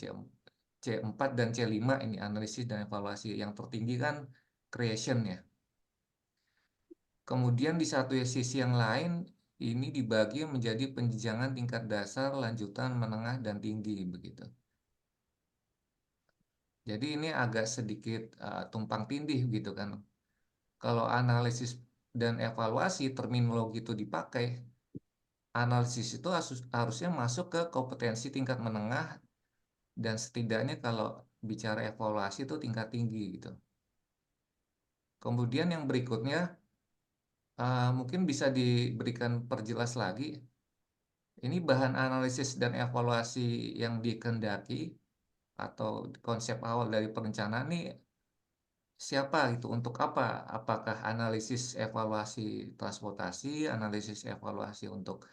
C4 dan C5 ini analisis dan evaluasi. Yang tertinggi kan creation ya. Kemudian di satu sisi yang lain, ini dibagi menjadi penjenjangan tingkat dasar, lanjutan, menengah, dan tinggi begitu. Jadi ini agak sedikit tumpang tindih gitu kan. Kalau analisis dan evaluasi terminologi itu dipakai, analisis itu harusnya masuk ke kompetensi tingkat menengah, dan setidaknya kalau bicara evaluasi itu tingkat tinggi gitu. Kemudian yang berikutnya mungkin bisa diberikan perjelas lagi. Ini bahan analisis dan evaluasi yang dikehendaki atau konsep awal dari perencanaan ini siapa gitu, untuk apa? Apakah analisis evaluasi transportasi, analisis evaluasi untuk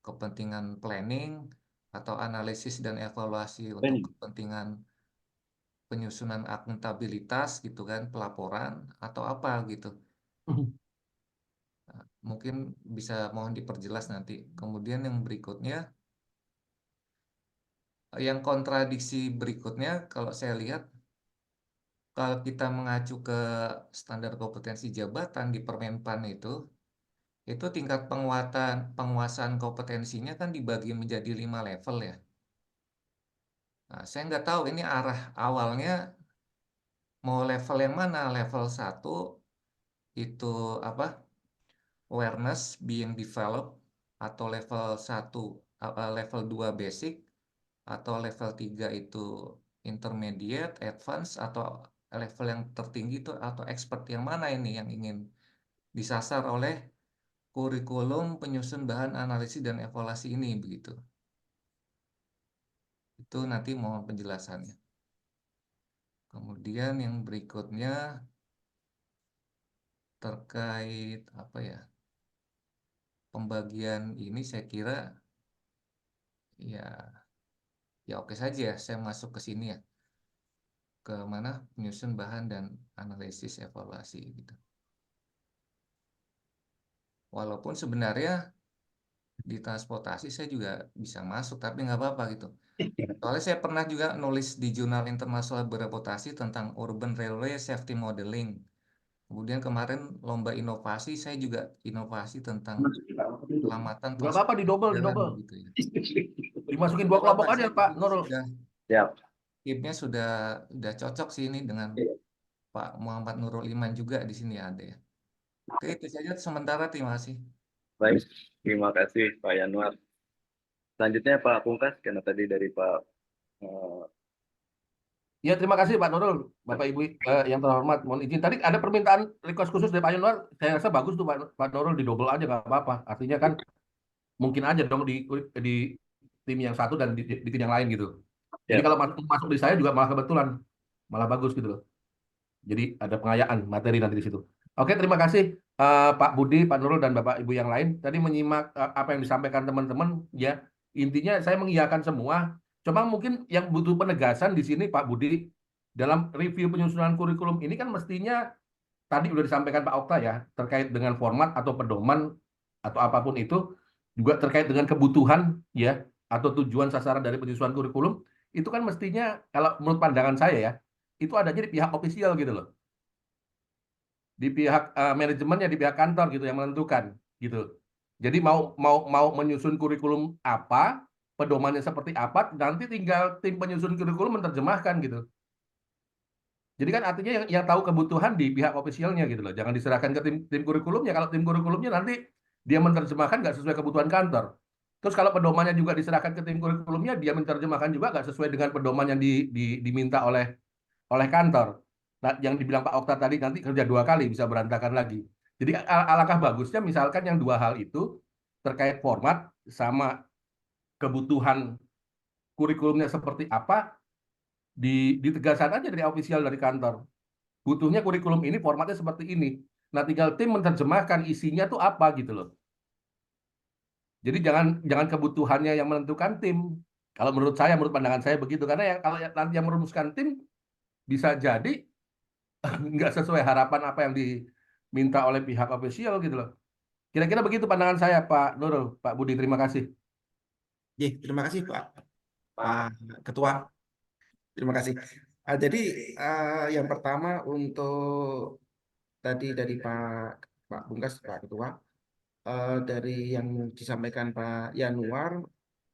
kepentingan planning, atau analisis dan evaluasi untuk kepentingan penyusunan akuntabilitas gitu kan, pelaporan, atau apa gitu. Mungkin bisa mohon diperjelas nanti. Kemudian yang berikutnya, yang kontradiksi berikutnya kalau saya lihat, kalau kita mengacu ke standar kompetensi jabatan di Permenpan itu tingkat penguasaan kompetensinya kan dibagi menjadi 5 level ya. Nah, saya nggak tahu ini arah awalnya mau level yang mana. Level 1 itu apa? Awareness being developed, atau level 1 level 2 basic, atau level 3 itu intermediate, advance, atau level yang tertinggi itu atau expert, yang mana ini yang ingin disasar oleh kurikulum penyusun bahan analisis dan evaluasi ini begitu. Itu nanti mohon penjelasannya. Kemudian yang berikutnya terkait apa ya? Pembagian ini saya kira ya oke saja ya, saya masuk ke sini ya. Ke mana? Penyusun bahan dan analisis evaluasi gitu. Walaupun sebenarnya di transportasi saya juga bisa masuk, tapi nggak apa-apa gitu. Soalnya saya pernah juga nulis di Jurnal Internasional Bereputasi tentang Urban Railway Safety Modeling. Kemudian kemarin lomba inovasi, saya juga inovasi tentang keselamatan Nggak apa-apa, transportasi jalan didobel. gitu ya. Dimasukin 2 kelompok aja, Pak Nurul. Siap. Timnya sudah cocok sih ini dengan Pak Muhammad Nurul Iman juga di sini ada ya. Oke, itu saja sementara, terima kasih. Baik, terima kasih Pak Yanuar. Selanjutnya Pak Pungkas, karena tadi dari Pak Ya, terima kasih Pak Nurul, Bapak Ibu yang terhormat. Mohon izin. Tadi ada permintaan request khusus dari Pak Yanuar. Saya rasa bagus tuh Pak Nurul, didobel aja nggak apa-apa. Artinya kan mungkin aja dong di tim yang satu dan di tim yang lain gitu. Jadi kalau masuk di saya juga malah kebetulan, malah bagus gitu loh. Jadi ada pengayaan materi nanti di situ. Oke, terima kasih Pak Budi, Pak Nurul, dan Bapak Ibu yang lain. Tadi menyimak apa yang disampaikan teman-teman, ya. Intinya saya mengiyakan semua. Cuma mungkin yang butuh penegasan di sini Pak Budi, dalam review penyusunan kurikulum ini kan mestinya tadi sudah disampaikan Pak Okta ya, terkait dengan format atau pedoman atau apapun itu, juga terkait dengan kebutuhan ya atau tujuan sasaran dari penyusunan kurikulum, itu kan mestinya kalau menurut pandangan saya ya, itu adanya di pihak ofisial gitu loh. Di pihak manajemennya, di pihak kantor gitu yang menentukan gitu. Jadi mau menyusun kurikulum apa, pedomannya seperti apa, nanti tinggal tim penyusun kurikulum menerjemahkan gitu. Jadi kan artinya yang tahu kebutuhan di pihak ofisialnya gitu loh. Jangan diserahkan ke tim kurikulumnya. Kalau tim kurikulumnya nanti dia menerjemahkan nggak sesuai kebutuhan kantor. Terus kalau pedomannya juga diserahkan ke tim kurikulumnya, dia menerjemahkan juga nggak sesuai dengan pedoman yang diminta oleh kantor. Nah, yang dibilang Pak Okta tadi, nanti kerja 2 kali bisa berantakan lagi. Jadi alangkah bagusnya misalkan yang 2 hal itu terkait format sama kebutuhan kurikulumnya seperti apa, ditegaskan aja dari ofisial dari kantor. Butuhnya kurikulum ini formatnya seperti ini. Nah, tinggal tim menerjemahkan isinya tuh apa gitu loh. Jadi jangan kebutuhannya yang menentukan tim. Kalau menurut saya, menurut pandangan saya begitu. Karena kalau nanti yang merumuskan tim bisa jadi nggak sesuai harapan apa yang diminta oleh pihak ofisial gitu loh. Kira-kira begitu pandangan saya, Pak Nurul, Pak Budi. Terima kasih. Terima kasih Pak Ketua. Terima kasih. Jadi yang pertama untuk tadi dari Pak Bungkas, Pak Ketua, dari yang disampaikan Pak Yanuar,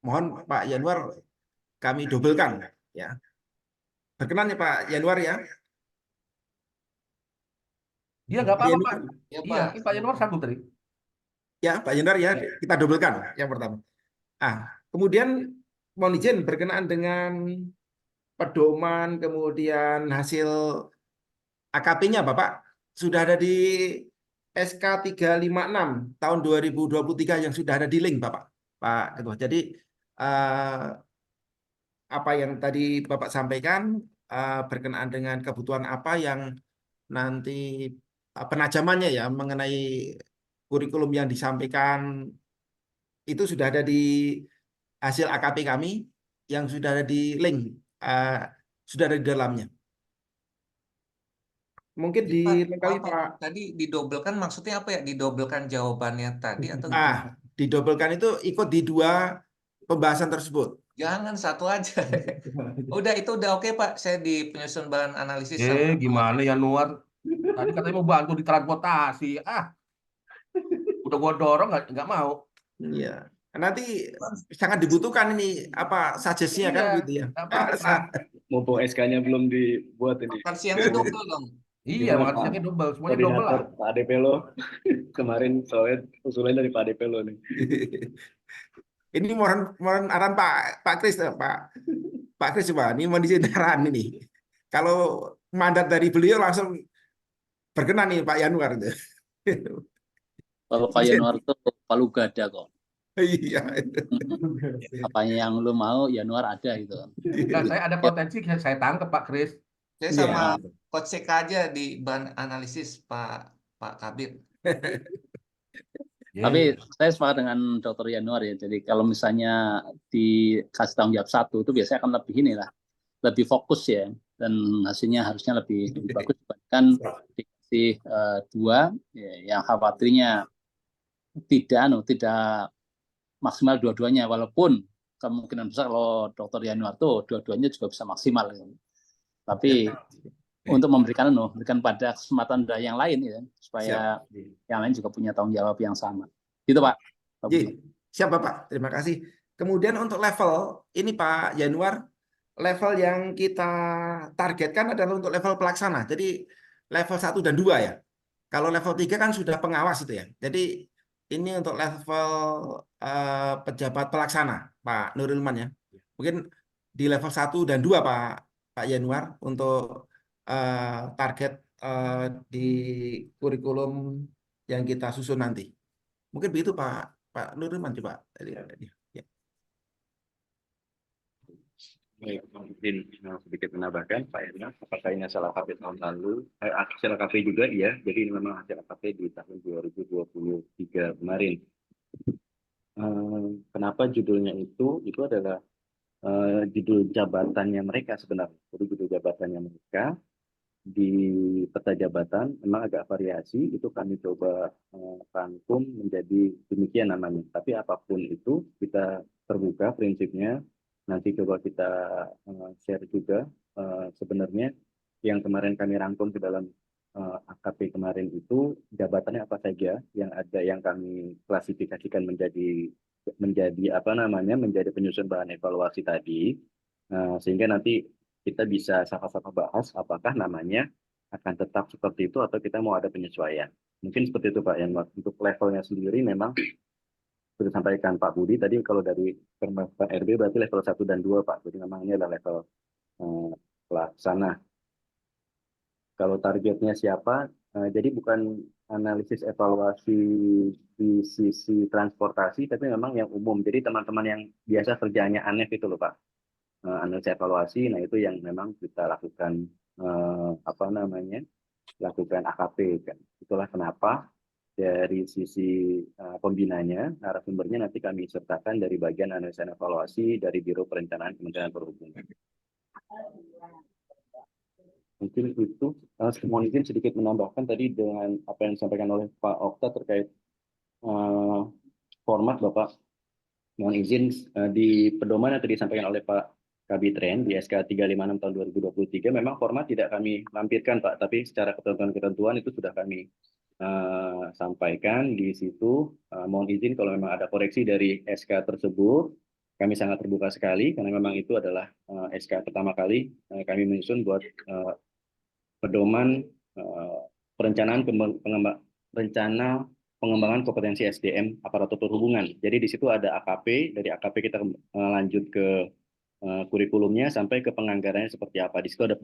mohon Pak Yanuar kami dobelkan ya. Berkenan ya Pak Yanuar ya. Iya, nggak Pak apa-apa, Pak. Yanuar. Ya Iya, Pak. ini Pak Yanuar sanggup tadi. Ya Pak Yanuar ya, kita dobelkan yang pertama. Kemudian mohon izin berkenaan dengan pedoman kemudian hasil AKP-nya Bapak sudah ada di SK 356 tahun 2023 yang sudah ada di link Bapak Ketua. Jadi apa yang tadi Bapak sampaikan berkenaan dengan kebutuhan apa yang nanti penajamannya ya mengenai kurikulum yang disampaikan itu sudah ada di hasil AKP kami yang sudah ada di link, sudah ada di dalamnya. Mungkin Jadi, Pak, dilengkapi maaf, Pak. tadi didobelkan maksudnya apa ya? Didobelkan jawabannya tadi atau Didobelkan itu ikut di 2 pembahasan tersebut. jangan satu aja. Udah itu udah oke Pak. Saya di penyusun bahan analisis sama Gimana Yanuar? Tadi katanya mau bantu di transportasi. Udah gua dorong nggak mau. Iya. Nanti sangat dibutuhkan ini apa suggest-nya kan gitu ya. Apa-apa. Mumpung SK-nya belum dibuat ini. makan siangnya double dong. Iya, Gimana, makan Pak? siangnya double. Semuanya double lah. Koordinator Pak Adepelo kemarin soalnya usulan dari Pak Adepelo nih. Ini mohon arahan Pak Kris, Pak Kris coba ini mau izin arahan ini. Kalau mandat dari beliau langsung berkenan nih Pak Yanuar itu. Kalau Pak Yanuar itu palu gada kok. Iya. Apa yang lu mau Yanuar ada gitu. Nah, saya ada potensi saya tangkap Pak Kris. Saya sama Coach Seka aja di bahan analisis Pak Kabir. Tapi saya sepakat dengan Dr. Yanuar ya. Jadi kalau misalnya dikasih tanggung jawab satu itu biasanya akan lebih inilah, lebih fokus ya, dan hasilnya harusnya lebih bagus dibandingkan dikasih 2 ya, yang khawatirnya tidak maksimal dua-duanya, walaupun kemungkinan besar kalau Dr. Yanuar tuh dua-duanya juga bisa maksimal gitu. Tapi untuk memberikan pada kesempatan yang lain ya, supaya yang lain juga punya tanggung jawab yang sama. Gitu Pak. Siap Bapak, terima kasih. Kemudian untuk level ini Pak Yanuar, level yang kita targetkan adalah untuk level pelaksana. Jadi level 1 dan 2 ya. Kalau level 3 kan sudah pengawas itu ya. Jadi ini untuk level pejabat pelaksana Pak Nurulman ya. Mungkin di level 1 dan 2 Pak Yanuar untuk target di kurikulum yang kita susun nanti. Mungkin begitu Pak Nurulman coba. Ya. Baik, mungkin sedikit menambahkan Pak Yanuar, apakah ini hasil AKP tahun lalu? Hasil AKP juga iya, jadi ini memang hasil AKP di tahun 2023 kemarin. Kenapa judulnya itu adalah judul jabatannya mereka sebenarnya. Jadi judul jabatannya mereka di peta jabatan memang agak variasi, itu kami coba rangkum menjadi demikian namanya. Tapi apapun itu kita terbuka prinsipnya, nanti coba kita share juga sebenarnya yang kemarin kami rangkum ke dalam AKP kemarin itu jabatannya apa saja yang ada, yang kami klasifikasikan menjadi apa namanya, menjadi penyusun bahan evaluasi tadi, sehingga nanti kita bisa sama-sama bahas apakah namanya akan tetap seperti itu atau kita mau ada penyesuaian. Mungkin seperti itu Pak, yang untuk levelnya sendiri memang sudah disampaikan Pak Budi tadi, kalau dari Pak RB berarti level 1 dan 2 Pak, jadi memang ini adalah level pelaksana. Kalau targetnya siapa, jadi bukan analisis evaluasi di sisi transportasi, tapi memang yang umum. Jadi teman-teman yang biasa kerjaannya aneh itu loh Pak, analisis evaluasi, nah itu yang memang kita lakukan lakukan AKP kan. Itulah kenapa dari sisi pembinanya, narasumbernya nanti kami sertakan dari bagian analisa dan evaluasi dari Biro Perencanaan Kementerian Perhubungan. Mungkin itu, mohon izin sedikit menambahkan tadi dengan apa yang disampaikan oleh Pak Okta terkait format Bapak. Mohon izin di pedoman yang tadi disampaikan oleh Pak Kabitren di SK 356 tahun 2023 memang format tidak kami lampirkan Pak, tapi secara ketentuan-ketentuan itu sudah kami sampaikan di situ. Mohon izin kalau memang ada koreksi dari SK tersebut, kami sangat terbuka sekali karena memang itu adalah SK pertama kali kami menyusun buat pedoman perencanaan rencana pengembangan kompetensi SDM aparatur perhubungan. Jadi di situ ada AKP, dari AKP kita lanjut ke kurikulumnya sampai ke penganggarannya seperti apa. Di situ ada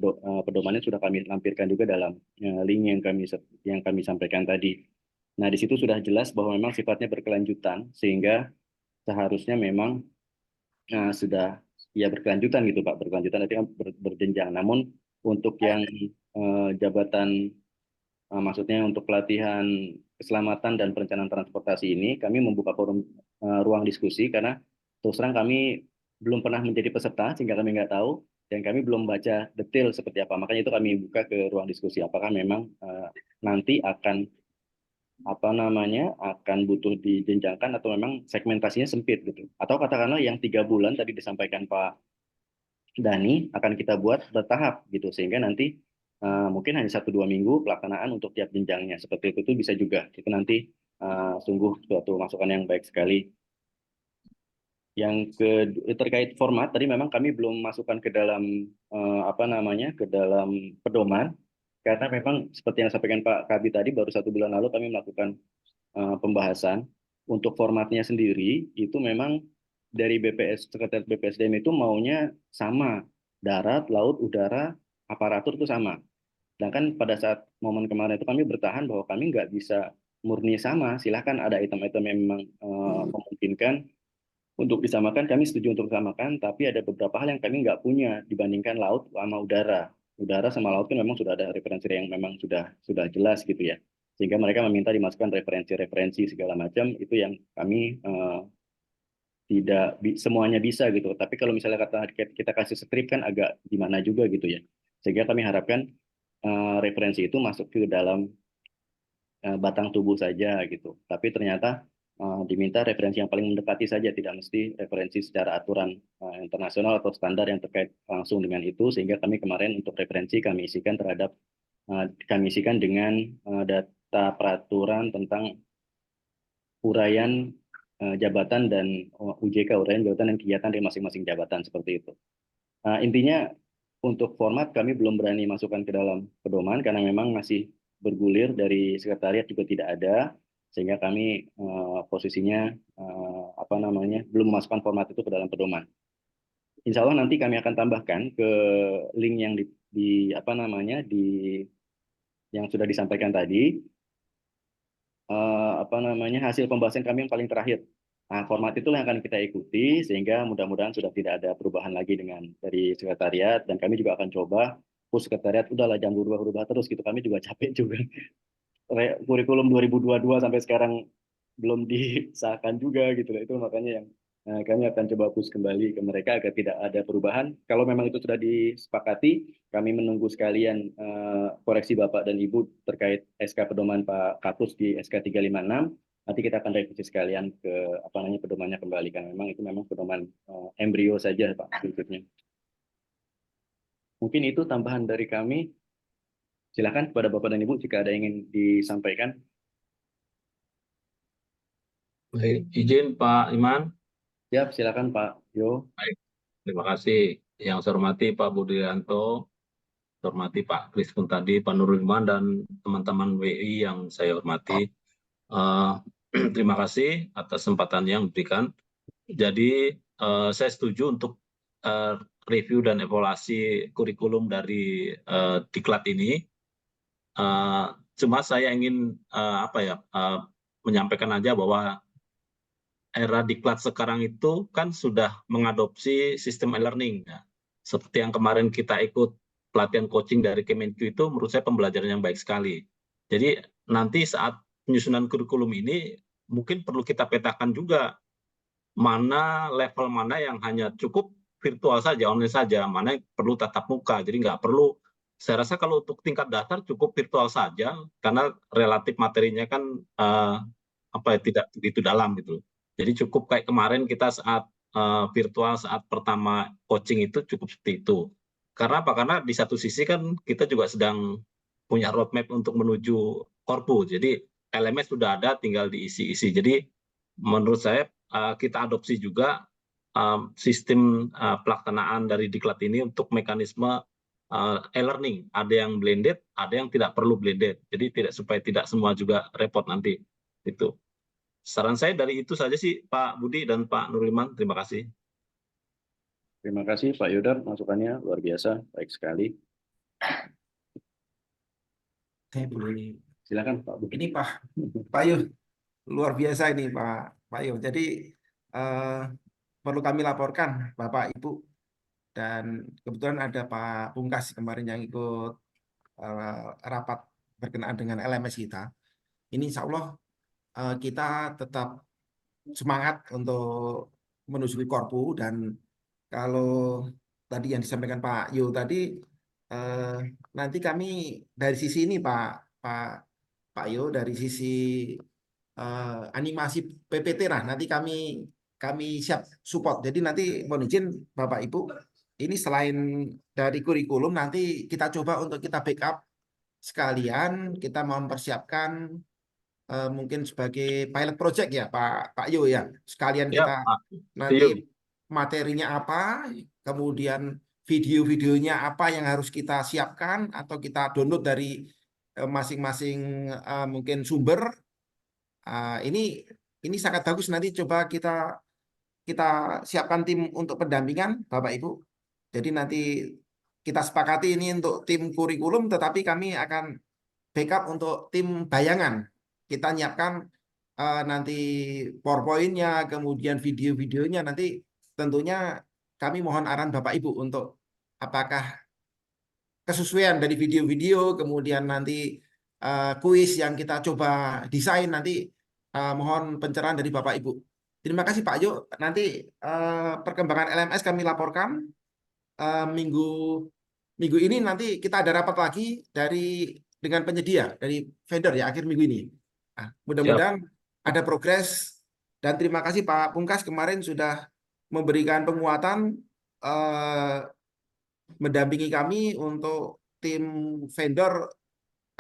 pedomannya sudah kami lampirkan juga dalam link yang kami sampaikan tadi. Nah, di situ sudah jelas bahwa memang sifatnya berkelanjutan sehingga seharusnya memang sudah ya berkelanjutan gitu Pak, berkelanjutan artinya berjenjang. Namun untuk yang jabatan maksudnya untuk pelatihan keselamatan dan perencanaan transportasi ini kami membuka forum ruang diskusi karena terus terang kami belum pernah menjadi peserta sehingga kami nggak tahu dan kami belum baca detail seperti apa. Makanya itu kami buka ke ruang diskusi apakah memang nanti akan akan butuh dijenjangkan atau memang segmentasinya sempit gitu. Atau katakanlah yang 3 bulan tadi disampaikan Pak Dani akan kita buat bertahap gitu sehingga nanti mungkin hanya 1-2 minggu pelaksanaan untuk tiap jenjangnya. Seperti itu bisa juga. Itu nanti sungguh suatu masukan yang baik sekali. Yang terkait format tadi memang kami belum masukkan ke dalam ke dalam pedoman karena memang seperti yang disampaikan Pak Kabi tadi baru 1 bulan lalu kami melakukan pembahasan. Untuk formatnya sendiri itu memang dari Sekretariat BPSDM itu maunya sama, darat, laut, udara, aparatur itu sama. Sedangkan pada saat momen kemarin itu kami bertahan bahwa kami nggak bisa murni sama, silahkan ada item-item yang memang memungkinkan untuk disamakan, kami setuju untuk disamakan, tapi ada beberapa hal yang kami nggak punya dibandingkan laut sama udara. Udara sama laut kan memang sudah ada referensi yang memang sudah jelas gitu ya. Sehingga mereka meminta dimasukkan referensi segala macam, itu yang kami tidak semuanya bisa gitu. Tapi kalau misalnya kita kasih strip kan agak gimana juga gitu ya. Sehingga kami harapkan referensi itu masuk ke dalam batang tubuh saja gitu. Tapi ternyata diminta referensi yang paling mendekati saja, tidak mesti referensi secara aturan internasional atau standar yang terkait langsung dengan itu. Sehingga kami kemarin untuk referensi kami isikan dengan data peraturan tentang uraian jabatan dan UJK, uraian jabatan dan kegiatan dari masing-masing jabatan seperti itu. Intinya untuk format kami belum berani masukkan ke dalam pedoman karena memang masih bergulir dari sekretariat juga tidak ada, sehingga kami posisinya belum memasukkan format itu ke dalam pedoman. Insya Allah nanti kami akan tambahkan ke link yang yang sudah disampaikan tadi hasil pembahasan kami yang paling terakhir. Nah, format itulah yang akan kita ikuti sehingga mudah-mudahan sudah tidak ada perubahan lagi dari sekretariat dan kami juga akan coba sekretariat udahlah jangan berubah-ubah terus gitu, kami juga capek juga. Kurikulum 2022 sampai sekarang belum disahkan juga gitu. Itu makanya yang kami akan coba push kembali ke mereka agar tidak ada perubahan. Kalau memang itu sudah disepakati, kami menunggu sekalian koreksi Bapak dan Ibu terkait SK pedoman Pak Kapus di SK 356. Nanti kita akan revisi sekalian ke pedomannya kembali karena memang itu memang pedoman embrio saja Pak berikutnya. Mungkin itu tambahan dari kami. Silakan kepada Bapak dan Ibu jika ada yang ingin disampaikan. Baik, izin Pak Iman. Siap, silakan Pak Yo. Baik, terima kasih. Yang saya hormati Pak Budianto, saya hormati Pak Krispun tadi, Pak Nurul Iman dan teman-teman WI yang saya hormati. Terima kasih atas kesempatan yang diberikan. Jadi saya setuju untuk review dan evaluasi kurikulum dari diklat ini. Cuma saya ingin menyampaikan aja bahwa era diklat sekarang itu kan sudah mengadopsi sistem e-learning. Ya. Seperti yang kemarin kita ikut pelatihan coaching dari Kemenq itu menurut saya pembelajaran yang baik sekali. Jadi nanti saat penyusunan kurikulum ini mungkin perlu kita petakan juga mana level mana yang hanya cukup virtual saja, online saja, mana yang perlu tatap muka. Jadi nggak perlu, saya rasa kalau untuk tingkat dasar cukup virtual saja, karena relatif materinya kan tidak begitu dalam gitu. Jadi cukup kayak kemarin kita saat virtual saat pertama coaching itu cukup seperti itu. Karena apa? Karena di satu sisi kan kita juga sedang punya roadmap untuk menuju Korpu. Jadi LMS sudah ada, tinggal diisi-isi. Jadi menurut saya kita adopsi juga sistem pelaksanaan dari Diklat ini untuk mekanisme e-learning. Ada yang blended, ada yang tidak perlu blended. Jadi supaya tidak semua juga repot nanti. Itu. Saran saya dari itu saja sih, Pak Budi dan Pak Nurliman. Terima kasih. Terima kasih Pak Yodar, masukannya luar biasa, baik sekali. Saya boleh. Silakan Pak Budi. Ini Pak Yu, luar biasa ini Pak Yu. Jadi perlu kami laporkan Bapak Ibu, dan kebetulan ada Pak Pungkas kemarin yang ikut rapat berkenaan dengan LMS kita. Ini insya Allah kita tetap semangat untuk menuju Korpu, dan kalau tadi yang disampaikan Pak Yu tadi, nanti kami dari sisi ini Pak Yu, dari sisi animasi PPT nanti kami siap support. Jadi nanti mohon izin Bapak Ibu, ini selain dari kurikulum nanti kita coba untuk kita backup sekalian, kita mempersiapkan mungkin sebagai pilot project ya Pak Yu ya. Sekalian Ya, kita Pak. nanti materinya apa, kemudian video-videonya apa yang harus kita siapkan atau kita download dari masing-masing mungkin sumber. Ini sangat bagus, nanti coba kita siapkan tim untuk pendampingan Bapak Ibu. Jadi nanti kita sepakati ini untuk tim kurikulum, tetapi kami akan backup untuk tim bayangan. Kita nyiapkan nanti PowerPoint-nya, kemudian video-videonya. Nanti tentunya kami mohon arahan Bapak Ibu untuk apakah kesesuaian dari video-video, kemudian nanti kuis yang kita coba desain, nanti mohon pencerahan dari Bapak Ibu. Terima kasih Pak Yu. Nanti perkembangan LMS kami laporkan minggu ini. Nanti kita ada rapat lagi dengan penyedia dari vendor ya akhir minggu ini. Nah, mudah-mudahan ada progres, dan terima kasih Pak Pungkas kemarin sudah memberikan penguatan mendampingi kami untuk tim vendor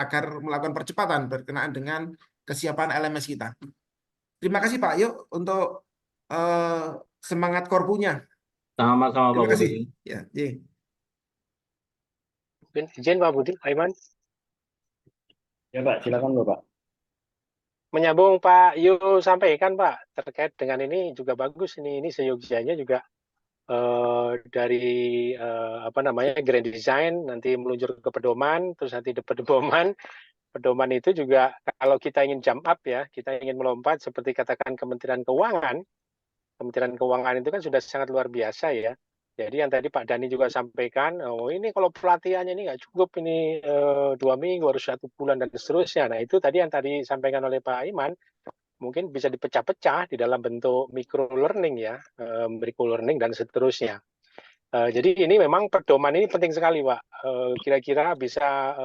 agar melakukan percepatan berkenaan dengan kesiapan LMS kita. Terima kasih Pak Yu untuk semangat korpunya. Sama-sama Pak Terima kasih. Budi. Ya, Izin Pak Budi, Aiman. Ya Pak, silakan Bapak. Menyambung Pak Yu sampaikan Pak, terkait dengan ini juga bagus, ini seyogianya juga dari grand design nanti meluncur ke pedoman, terus nanti di pedoman itu juga kalau kita ingin jump up ya, kita ingin melompat seperti katakan Kementerian Keuangan itu kan sudah sangat luar biasa ya. Jadi yang tadi Pak Dhani juga sampaikan, ini kalau pelatihannya ini nggak cukup, ini 2 minggu harus 1 bulan dan seterusnya. Nah itu tadi yang tadi disampaikan oleh Pak Iman, mungkin bisa dipecah-pecah di dalam bentuk micro learning ya, micro learning dan seterusnya. Jadi ini memang pedoman ini penting sekali Pak. Kira-kira bisa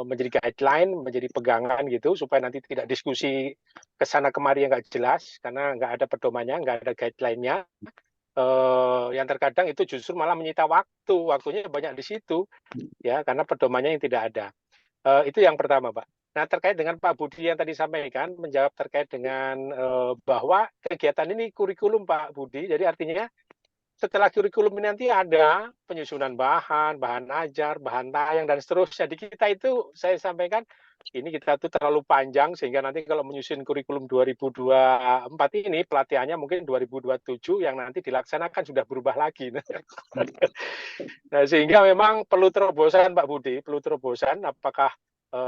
menjadi guideline, menjadi pegangan gitu, supaya nanti tidak diskusi kesana kemari yang nggak jelas, karena nggak ada pedomannya, nggak ada guideline-nya. Yang terkadang itu justru malah menyita waktunya banyak di situ ya, karena pedomannya yang tidak ada. Itu yang pertama Pak. Nah terkait dengan Pak Budi yang tadi sampaikan, menjawab terkait dengan bahwa kegiatan ini kurikulum Pak Budi, jadi artinya setelah kurikulum ini nanti ada penyusunan bahan ajar, bahan tayang dan seterusnya. Di kita itu saya sampaikan ini kita tuh terlalu panjang sehingga nanti kalau menyusun kurikulum 2024 ini pelatihannya mungkin 2027 yang nanti dilaksanakan sudah berubah lagi. Nah, sehingga memang perlu terobosan Pak Budi, perlu terobosan apakah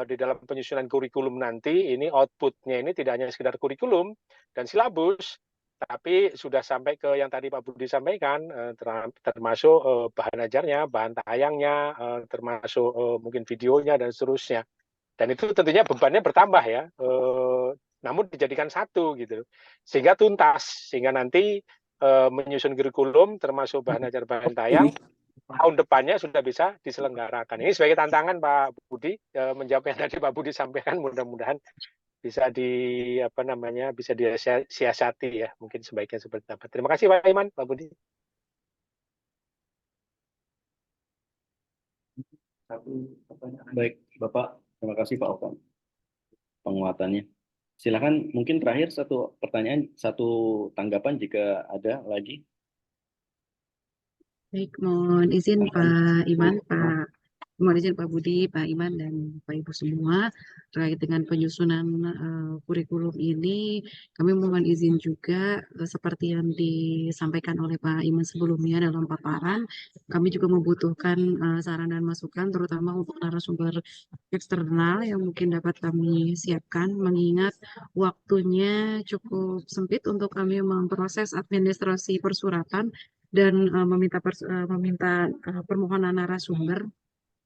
di dalam penyusunan kurikulum nanti ini outputnya ini tidak hanya sekedar kurikulum dan silabus, tapi sudah sampai ke yang tadi Pak Budi sampaikan, termasuk bahan ajarnya, bahan tayangnya, termasuk mungkin videonya dan seterusnya. Dan itu tentunya bebannya bertambah ya, namun dijadikan satu gitu, sehingga tuntas, sehingga nanti menyusun kurikulum termasuk bahan ajar bahan tayang tahun depannya sudah bisa diselenggarakan. Ini sebagai tantangan Pak Budi, menjawab yang tadi Pak Budi sampaikan, mudah-mudahan bisa bisa disiasati ya, mungkin sebaiknya seperti apa. Terima kasih Pak Iman, Pak Budi. Baik, Bapak. Terima kasih Pak Okan penguatannya. Silakan mungkin terakhir satu pertanyaan, satu tanggapan jika ada lagi. Baik, mohon izin Pak Iman, mohon izin Pak Budi, Pak Iman, dan Pak Ibu semua terkait dengan penyusunan kurikulum ini. Kami mohon izin juga seperti yang disampaikan oleh Pak Iman sebelumnya dalam paparan, kami juga membutuhkan saran dan masukan, terutama untuk narasumber eksternal yang mungkin dapat kami siapkan, mengingat waktunya cukup sempit untuk kami memproses administrasi persuratan dan meminta permohonan narasumber,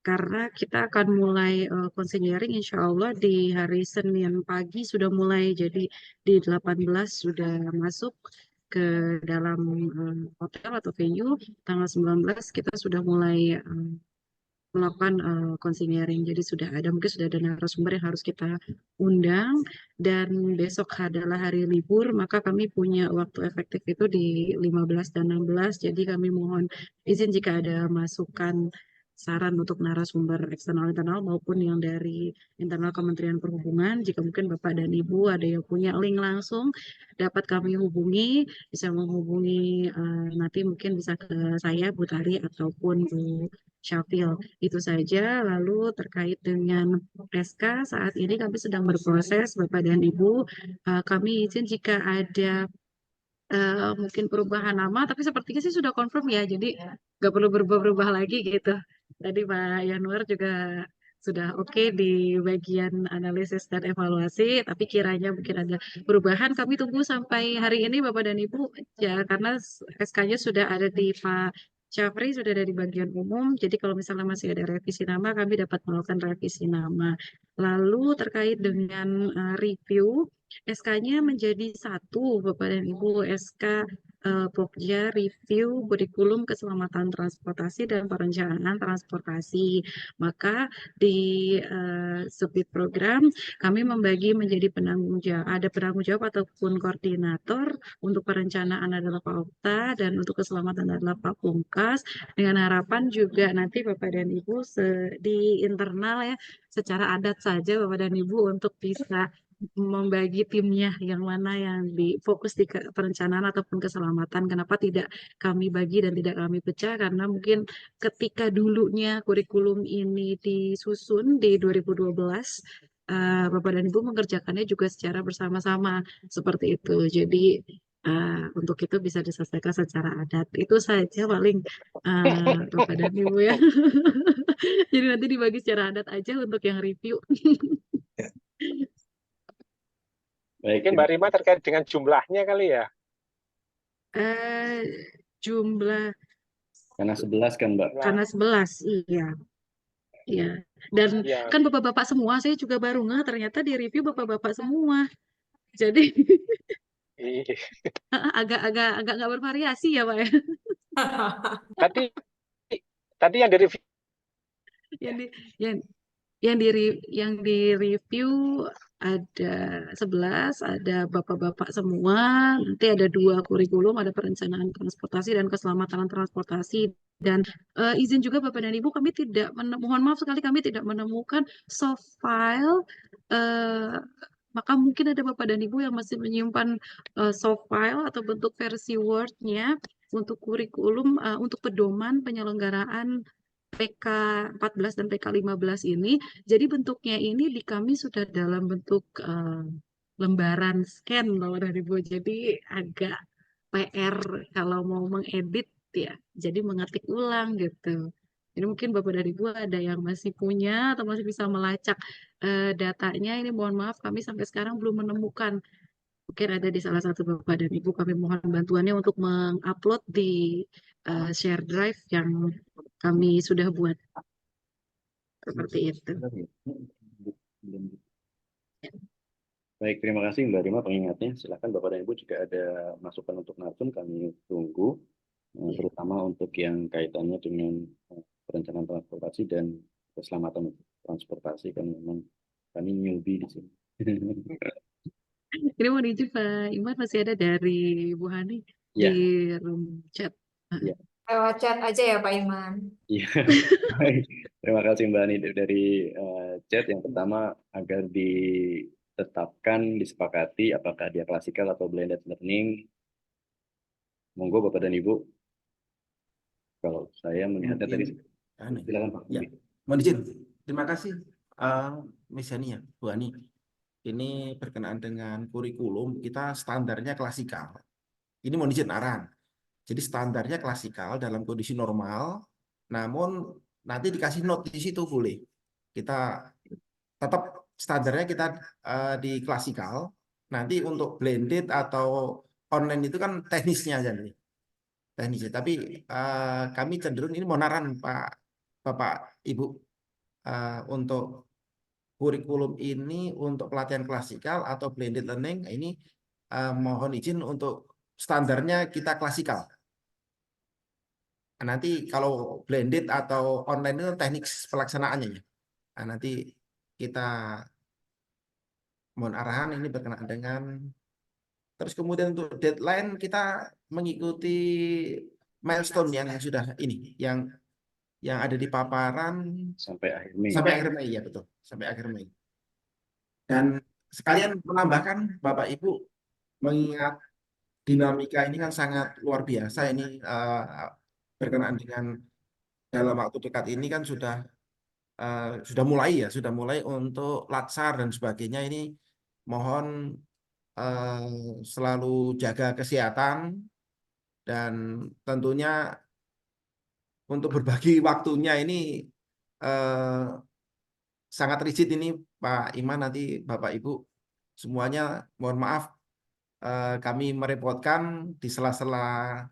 karena kita akan mulai konseling insya Allah di hari Senin pagi sudah mulai, jadi di 18 sudah masuk ke dalam hotel atau venue, tanggal 19 kita sudah mulai melakukan konseling. Jadi mungkin sudah ada narasumber yang harus kita undang, dan besok adalah hari libur, maka kami punya waktu efektif itu di 15 dan 16. Jadi kami mohon izin jika ada masukan saran untuk narasumber eksternal internal maupun yang dari internal Kementerian Perhubungan, jika mungkin Bapak dan Ibu ada yang punya link langsung dapat kami hubungi, bisa menghubungi nanti mungkin bisa ke saya, Bu Tari, ataupun Bu Syafil. Itu saja. Lalu terkait dengan SK, saat ini kami sedang berproses, Bapak dan Ibu. Kami izin jika ada mungkin perubahan nama, tapi sepertinya sih sudah confirm ya, jadi nggak perlu berubah-ubah lagi gitu. Tadi Pak Yanuar juga sudah oke di bagian analisis dan evaluasi, tapi kiranya mungkin ada perubahan. Kami tunggu sampai hari ini Bapak dan Ibu ya, karena SK-nya sudah ada di Pak Syafri, sudah dari bagian umum. Jadi kalau misalnya masih ada revisi nama, kami dapat melakukan revisi nama. Lalu terkait dengan review, SK-nya menjadi satu, Bapak dan Ibu, SK Pokja Review Kurikulum Keselamatan Transportasi dan Perencanaan Transportasi. Maka di subjek program kami membagi menjadi penanggung jawab, ada penanggung jawab ataupun koordinator. Untuk perencanaan adalah Pak Okta, dan untuk keselamatan adalah Pak Pungkas, dengan harapan juga nanti Bapak dan Ibu di internal ya, secara adat saja Bapak dan Ibu untuk bisa membagi timnya yang mana yang difokus di perencanaan ataupun keselamatan. Kenapa tidak kami bagi dan tidak kami pecah? Karena mungkin ketika dulunya kurikulum ini disusun di 2012, Bapak dan Ibu mengerjakannya juga secara bersama-sama seperti itu. Jadi untuk itu bisa diselesaikan secara adat. Itu saja paling Bapak dan Ibu ya. Jadi nanti dibagi secara adat aja untuk yang review. Baik, Mungkin Mbak Rima terkait dengan jumlahnya kali ya. Jumlah karena 11 kan Mbak. Karena 11, iya. Iya. Dan Ya. kan bapak-bapak semua, saya juga baru nggak ternyata di review bapak-bapak semua. Jadi agak nggak bervariasi ya Pak ya. Tadi yang di review yang di review ada 11, ada bapak-bapak semua. Nanti ada 2 kurikulum, ada perencanaan transportasi dan keselamatan transportasi. Dan izin juga Bapak dan Ibu, kami tidak mohon maaf sekali, kami tidak menemukan soft file. Maka mungkin ada Bapak dan Ibu yang masih menyimpan soft file atau bentuk versi Word-nya untuk kurikulum, untuk pedoman penyelenggaraan PK 14 dan PK 15 ini. Jadi bentuknya ini di kami sudah dalam bentuk lembaran scan Bapak dan Ibu. Jadi agak PR kalau mau mengedit ya, jadi mengetik ulang gitu. Jadi mungkin Bapak dan Ibu ada yang masih punya atau masih bisa melacak datanya. Ini mohon maaf kami sampai sekarang belum menemukan. Mungkin ada di salah satu Bapak dan Ibu, kami mohon bantuannya untuk mengupload di share drive yang kami sudah buat. Seperti itu. Baik, terima kasih Mbak Rima pengingatnya. Silakan Bapak dan Ibu jika ada masukan untuk narsum kami tunggu, terutama untuk yang kaitannya dengan perencanaan transportasi dan keselamatan transportasi, kan memang kami newbie di sini. Ini mau izin Pak Iman, masih ada dari Bu Hani di Ya, room chat. ya. Lewat chat aja ya Pak Iman. Iya, baik. Terima kasih Mbak Ani dari chat. Yang pertama, agar ditetapkan, disepakati apakah dia klasikal atau blended learning. Monggo Bapak dan Ibu. Kalau saya melihatnya tadi, silakan Pak. Ya, mohon izin. Terima kasih, Miss Yani ya, Bu Ani. Ini berkenaan dengan kurikulum, kita standarnya klasikal. Ini mohon izin arahan. Jadi standarnya klasikal dalam kondisi normal, namun nanti dikasih note di situ boleh. Kita tetap standarnya kita di klasikal. Nanti untuk blended atau online itu kan teknisnya aja nih. Teknisnya. Tapi kami cenderung ini monaran Bapak Ibu untuk kurikulum ini untuk pelatihan klasikal atau blended learning ini mohon izin untuk standarnya kita klasikal. Nanti kalau blended atau online itu teknik pelaksanaannya ya. Nah, nanti kita mohon arahan ini berkenaan dengan terus kemudian untuk deadline kita mengikuti milestone yang sudah ini yang ada di paparan sampai akhir Mei. Sampai akhir Mei ya betul, sampai akhir Mei. Dan sekalian menambahkan Bapak Ibu mengingat dinamika ini kan sangat luar biasa ini berkenaan dengan dalam waktu dekat ini kan sudah mulai untuk latsar dan sebagainya ini mohon selalu jaga kesehatan dan tentunya untuk berbagi waktunya ini sangat rigid ini Pak Iman, nanti Bapak Ibu semuanya mohon maaf kami merepotkan di sela-sela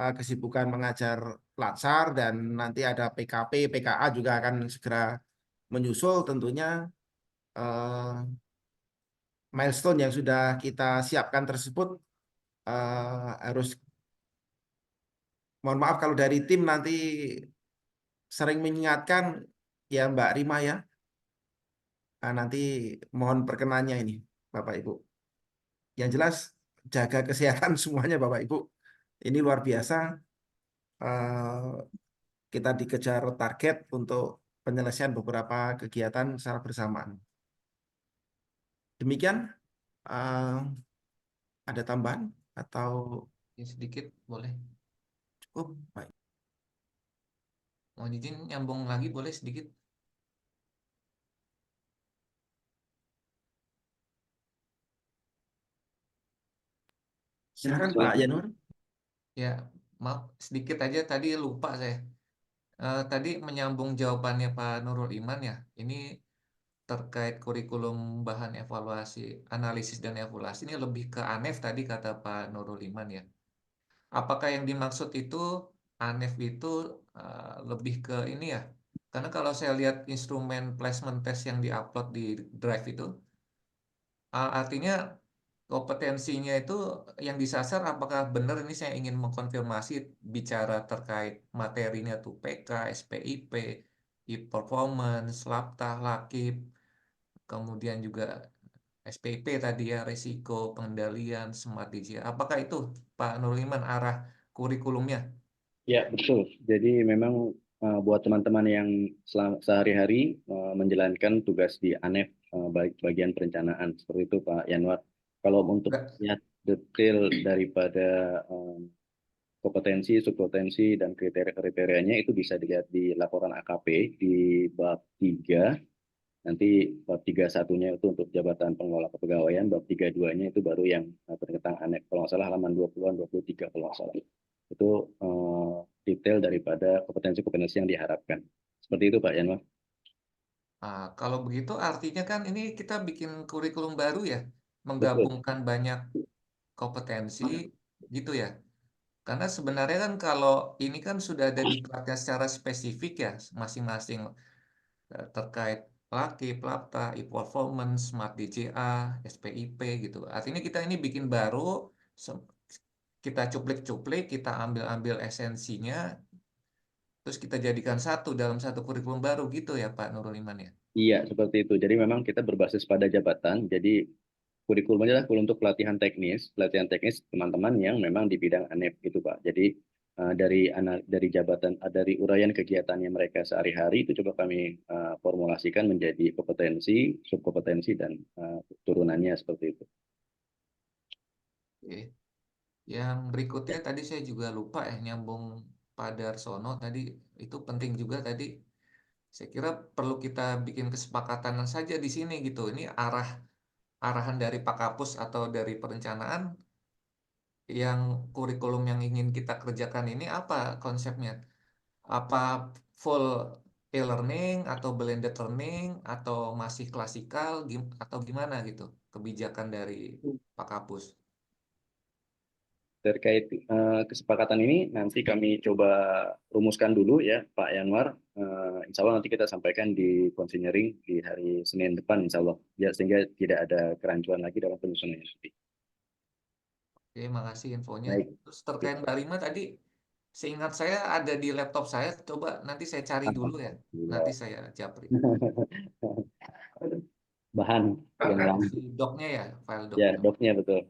kesibukan mengajar latsar dan nanti ada PKP, PKA juga akan segera menyusul tentunya milestone yang sudah kita siapkan tersebut harus mohon maaf kalau dari tim nanti sering mengingatkan ya Mbak Rima ya. Nanti mohon perkenannya ini Bapak Ibu. Yang jelas jaga kesehatan semuanya Bapak Ibu. Ini luar biasa. Kita dikejar target untuk penyelesaian beberapa kegiatan secara bersamaan. Demikian, ada tambahan atau Ya, sedikit boleh. cukup? Baik. Mohon izin nyambung lagi boleh sedikit. Silakan Pak Yanur. Ya, maaf sedikit aja tadi lupa saya. Tadi menyambung jawabannya Pak Nurul Iman ya. Ini terkait kurikulum bahan evaluasi, analisis dan evaluasi ini lebih ke ANEF tadi kata Pak Nurul Iman ya. Apakah yang dimaksud itu ANEF itu lebih ke ini ya? Karena kalau saya lihat instrumen placement test yang diupload di Drive itu, artinya kompetensinya itu yang disasar apakah benar ini saya ingin mengkonfirmasi bicara terkait materinya tuh PK, SPIP, e-performance, LAPTA, LAKIP, kemudian juga SPIP tadi ya, resiko, pengendalian, smart digital. Apakah itu Pak Nurliman arah kurikulumnya? Ya, betul. Jadi memang buat teman-teman yang sehari-hari menjalankan tugas di ANEF bagian perencanaan seperti itu Pak Yanwar. Kalau untuk lihat detail daripada kompetensi, subkompetensi dan kriteria-kriterianya itu bisa dilihat di laporan AKP di bab 3. Nanti bab 31-nya itu untuk jabatan pengelola kepegawaian, bab 32-nya itu baru yang tentang ANEF. Kalau nggak salah halaman 20-an, 23 kalau nggak salah. Itu detail daripada kompetensi-kompetensi yang diharapkan. Seperti itu Pak Yanwar. Kalau begitu artinya kan ini kita bikin kurikulum baru ya, menggabungkan banyak kompetensi gitu ya. Karena sebenarnya kan kalau ini kan sudah ada diklatnya secara spesifik ya masing-masing terkait Plaki, Plapta, e-performance, Smart DJA, SPIP gitu. Artinya kita ini bikin baru, kita cuplik-cuplik, kita ambil-ambil esensinya, terus kita jadikan satu dalam satu kurikulum baru gitu ya Pak Nurul Iman ya? Iya, seperti itu. Jadi memang kita berbasis pada jabatan. Jadi kurikulumnya adalah kurikulum untuk pelatihan teknis teman-teman yang memang di bidang ANEP gitu Pak. Jadi dari jabatan, dari uraian kegiatannya mereka sehari-hari itu coba kami formulasikan menjadi kompetensi, subkompetensi dan turunannya seperti itu. Oke. Yang berikutnya tadi saya juga lupa ya nyambung Pak Darsono tadi, itu penting juga tadi. Saya kira perlu kita bikin kesepakatan saja di sini gitu. Ini arahan dari Pak Kapus atau dari perencanaan, yang kurikulum yang ingin kita kerjakan ini apa konsepnya? Apa full e-learning atau blended learning atau masih klasikal atau gimana gitu kebijakan dari Pak Kapus? Terkait kesepakatan ini nanti kami coba rumuskan dulu ya Pak Yanwar. Insya Allah nanti kita sampaikan di konsinyering di hari Senin depan Insya Allah. Ya, sehingga tidak ada kerancuan lagi dalam penyusunannya nanti. Oke, makasih infonya. Baik. Terus terkait Mbak Rima tadi, seingat saya ada di laptop saya. Coba nanti saya cari dulu ya. Nanti saya japri. Bahan yang lain. Doknya ya, file dok. Ya, doknya betul.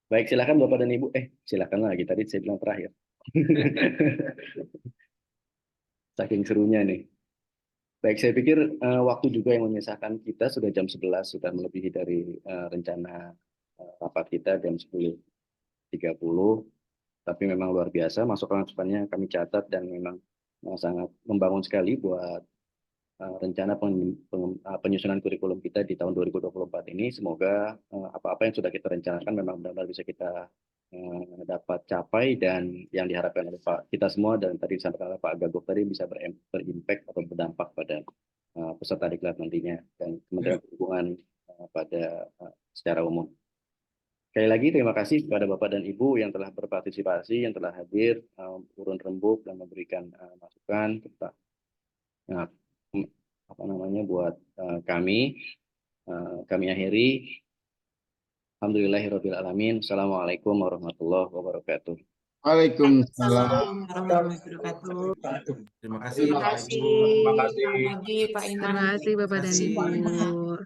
Baik, silakan Bapak dan Ibu. Silakan lagi. Tadi saya bilang terakhir. Saking serunya nih. Baik, saya pikir waktu juga yang memisahkan kita sudah jam 11, sudah melebihi dari rencana rapat kita jam 10.30. Tapi memang luar biasa, masukan-masukannya kami catat dan memang sangat membangun sekali buat rencana penyusunan kurikulum kita di tahun 2024 ini. Semoga apa-apa yang sudah kita rencanakan memang benar-benar bisa kita dapat capai, dan yang diharapkan oleh kita semua dan tadi disampaikan oleh Pak Gagok tadi bisa berimpact atau berdampak pada peserta diklat nantinya dan Kementerian Perhubungan pada secara umum. Sekali lagi terima kasih kepada Bapak dan Ibu yang telah berpartisipasi, yang telah hadir, urun rembuk dan memberikan masukan tentang buat kami. Kami akhiri. Alhamdulillahirabbil alamin. Assalamualaikum warahmatullahi wabarakatuh. Waalaikumsalam warahmatullahi wabarakatuh. Terima kasih. Terima kasih Pak Budi, Pak Iman. Terima kasih Bapak dan Ibu.